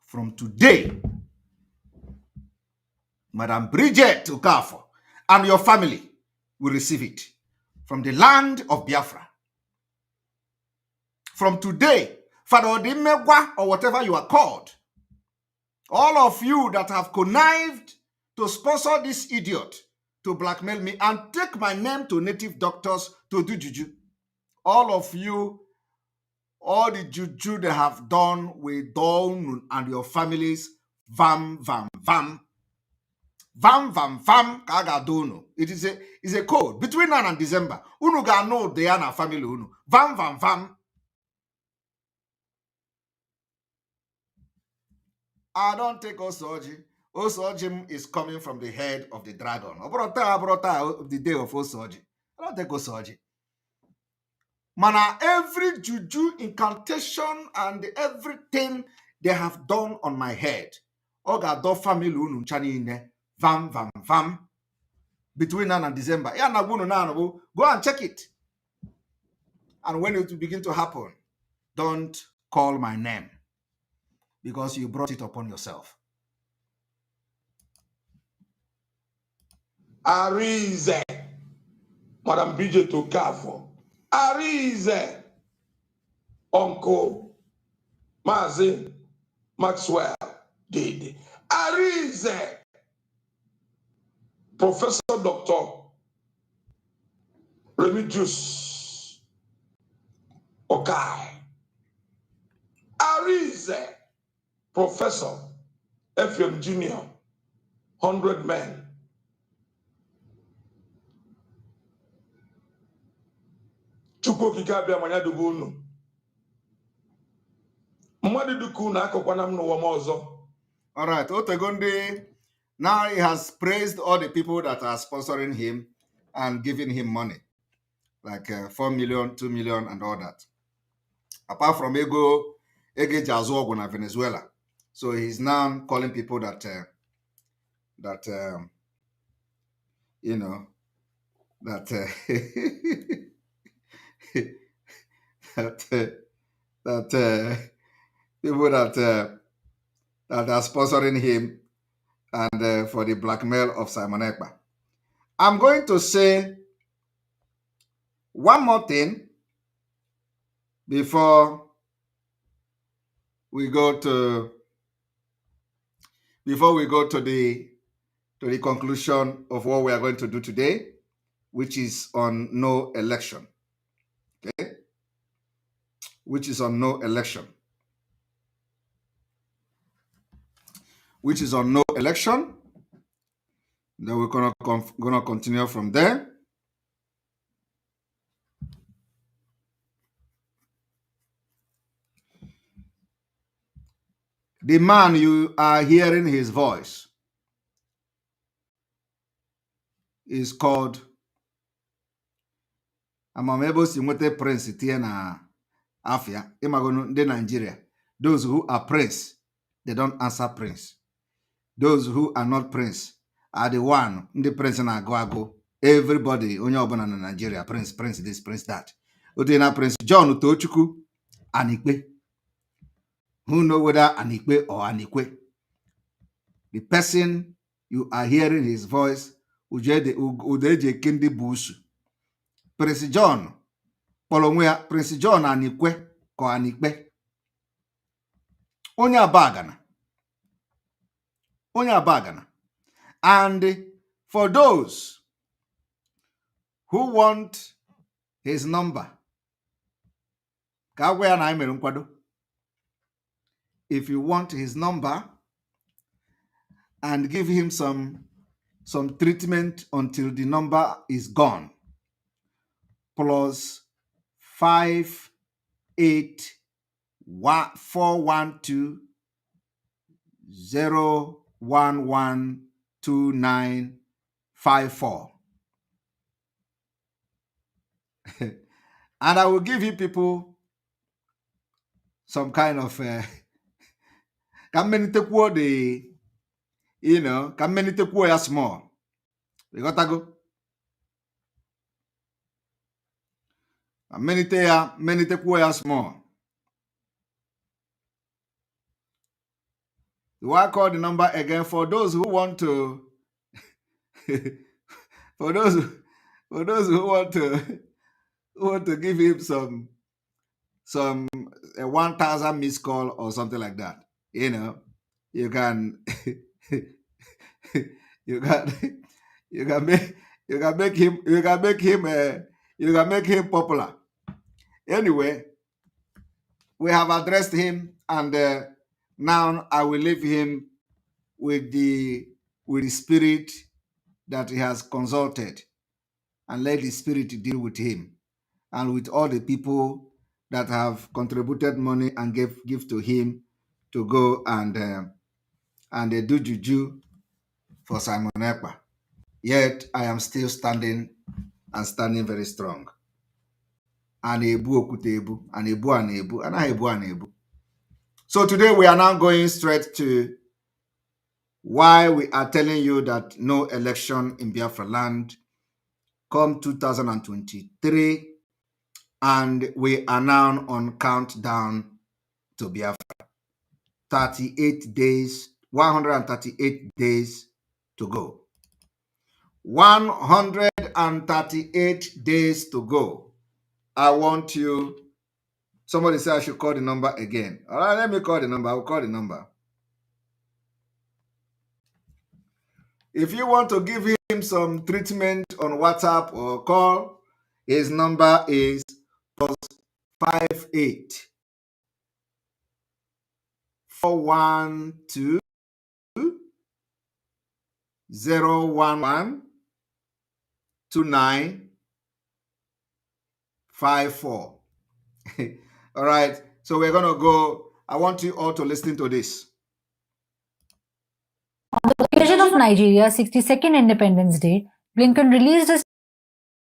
From today, Madam Bridget Okafor and your family will receive it from the land of Biafra. From today, Father Odimegwa, or whatever you are called, all of you that have connived to sponsor this idiot to blackmail me and take my name to native doctors to do juju, all of you, all the juju they have done with Dawn and your families, vam, vam, vam. Vam, vam, vam, kagadono. It is a code between now and December. Unu ga know they are family unu. Vam, vam, vam. I don't take Osoji. Osoji is coming from the head of the dragon. Obrota, the day of Osoji. I don't take Osoji. Mana, every juju incantation and everything they have done on my head. Oga do family unu chani ine. Vam, vam, vam. Between now and December. Go and check it. And when it will begin to happen, don't call my name because you brought it upon yourself. Arize, Madam Bridget Okafor, Arize, Uncle Mazi Maxwell Dede, Arize, Professor Dr. Remigius Okai, Arize, Professor FM Junior, 100 men. Chukwu kikabia manyadugo unu. Mmadiduku na akokwana m n'ụwa m ọzọ. All right, Otegonde, now he has praised all the people that are sponsoring him and giving him money, like 4 million, 2 million, and all that. Apart from Ege Jazuogo in Venezuela. So he's now calling people that, you know, that, that people that are sponsoring him and for the blackmail of Simon Ekpa. I'm going to say one more thing before we go to the conclusion of what we are going to do today, which is on no election. Okay? Which is on no election. Which is on no election. Then we're gonna continue from there. The man you are hearing his voice is called Amamebo Simwete Prince Tiena Afia, Imagono de Nigeria. Those who are prince, they don't answer prince. Those who are not prince, are the one the prince na go. Everybody onye ọbụla na Nigeria, prince this, prince that. Odina Prince John Tochukwu Anikpe. Who know whether Anikpe or Anikwe? The person you are hearing his voice, Udeje Kendi Busu. Prince John, Polonwea, Prince John Anikwe, ko Anikpe. Onye abagana. And for those who want his number, if you want his number and give him some treatment until the number is gone, plus 581-412-0112954. And I will give you people some kind of can many take the can many take small. We got to go. Many take small. Do I call the number again for those who want to for those who want to give him some 1,000 missed call or something like that. You can you can make him popular. Anyway, we have addressed him, and now I will leave him with the spirit that he has consulted, and let the spirit deal with him and with all the people that have contributed money and give to him to go and do juju for Simon Ekpa. Yet I am still standing very strong. So today we are now going straight to why we are telling you that no election in Biafra land come 2023, and we are now on countdown to Biafra. 138 days to go. 138 days to go. I want you. Somebody said I should call the number again. All right, let me call the number. I'll call the number. If you want to give him some treatment on WhatsApp or call, his number is +58 412 011 2954. All right, so we're going to go. I want you all to listen to this. On the occasion of Nigeria's 62nd Independence Day, Blinken released a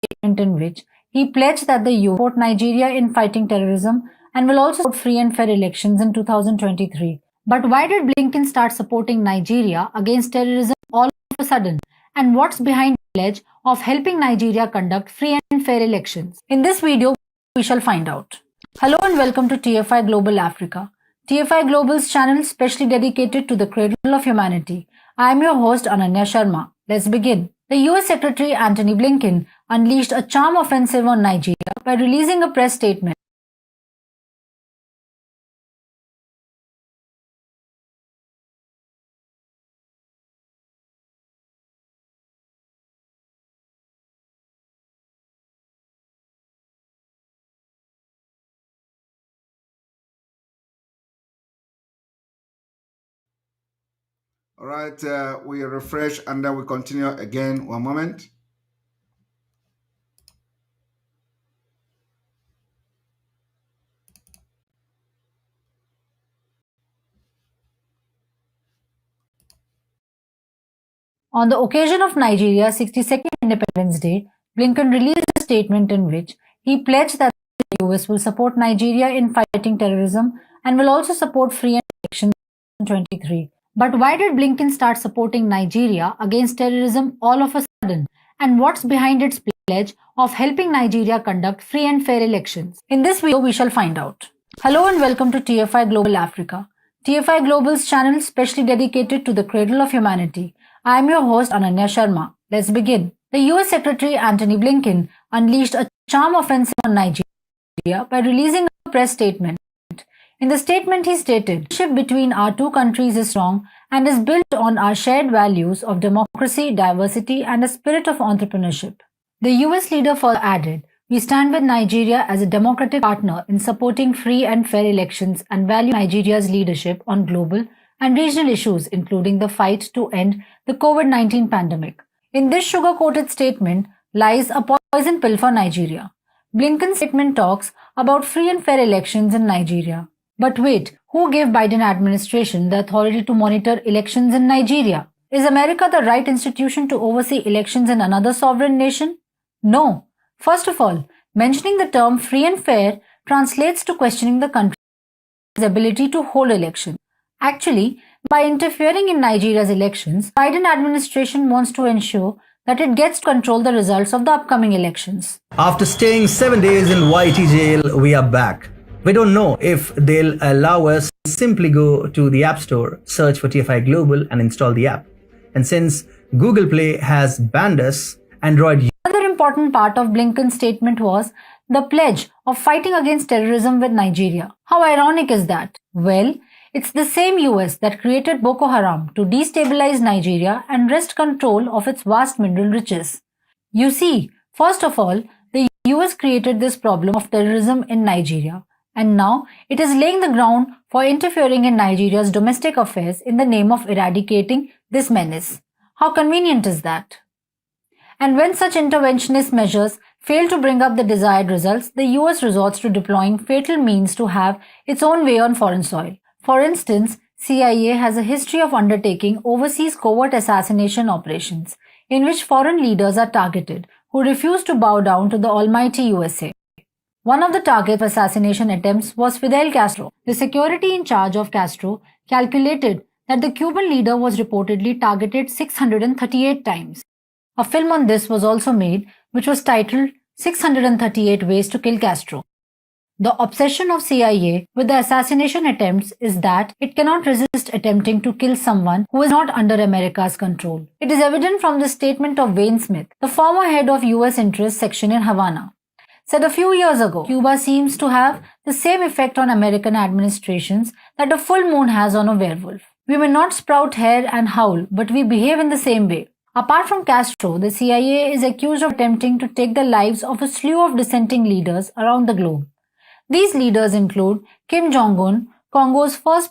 statement in which he pledged that the US will support Nigeria in fighting terrorism and will also support free and fair elections in 2023. But why did Blinken start supporting Nigeria against terrorism all of a sudden? And what's behind the pledge of helping Nigeria conduct free and fair elections? In this video, we shall find out. Hello and welcome to TFI Global Africa, TFI Global's channel specially dedicated to the cradle of humanity. I am your host Ananya Sharma. Let's begin. The US Secretary Antony Blinken unleashed a charm offensive on Nigeria by releasing a press statement. All right, we refresh and then we continue again. One moment. On the occasion of Nigeria's 62nd Independence Day, Blinken released a statement in which he pledged that the US will support Nigeria in fighting terrorism and will also support free and elections in 2023. But why did Blinken start supporting Nigeria against terrorism all of a sudden? And what's behind its pledge of helping Nigeria conduct free and fair elections? In this video, we shall find out. Hello and welcome to TFI Global Africa, TFI Global's channel specially dedicated to the cradle of humanity. I am your host Ananya Sharma. Let's begin. The US Secretary Antony Blinken unleashed a charm offensive on Nigeria by releasing a press statement. In the statement, he stated, "The relationship between our two countries is strong and is built on our shared values of democracy, diversity, and a spirit of entrepreneurship." The US leader further added, "We stand with Nigeria as a democratic partner in supporting free and fair elections and value Nigeria's leadership on global and regional issues, including the fight to end the COVID-19 pandemic." In this sugar-coated statement lies a poison pill for Nigeria. Blinken's statement talks about free and fair elections in Nigeria. But wait, who gave Biden administration the authority to monitor elections in Nigeria? Is America the right institution to oversee elections in another sovereign nation? No. First of all, mentioning the term free and fair translates to questioning the country's ability to hold elections. Actually, by interfering in Nigeria's elections, the Biden administration wants to ensure that it gets to control the results of the upcoming elections. After staying 7 days in YT jail, we are back. We don't know if they'll allow us to simply go to the App Store, search for TFI Global and install the app. And since Google Play has banned us, Android... Another important part of Blinken's statement was the pledge of fighting against terrorism with Nigeria. How ironic is that? Well, it's the same US that created Boko Haram to destabilize Nigeria and wrest control of its vast mineral riches. You see, first of all, the US created this problem of terrorism in Nigeria. And now it is laying the ground for interfering in Nigeria's domestic affairs in the name of eradicating this menace. How convenient is that? And when such interventionist measures fail to bring up the desired results, the US resorts to deploying fatal means to have its own way on foreign soil. For instance, CIA has a history of undertaking overseas covert assassination operations, in which foreign leaders are targeted who refuse to bow down to the almighty USA. One of the target assassination attempts was Fidel Castro. The security in charge of Castro calculated that the Cuban leader was reportedly targeted 638 times. A film on this was also made, which was titled 638 Ways to Kill Castro. The obsession of CIA with the assassination attempts is that it cannot resist attempting to kill someone who is not under America's control. It is evident from the statement of Wayne Smith, the former head of US Interests section in Havana, said a few years ago, "Cuba seems to have the same effect on American administrations that a full moon has on a werewolf. We may not sprout hair and howl, but we behave in the same way." Apart from Castro, the CIA is accused of attempting to take the lives of a slew of dissenting leaders around the globe. These leaders include Kim Jong-un, Congo's first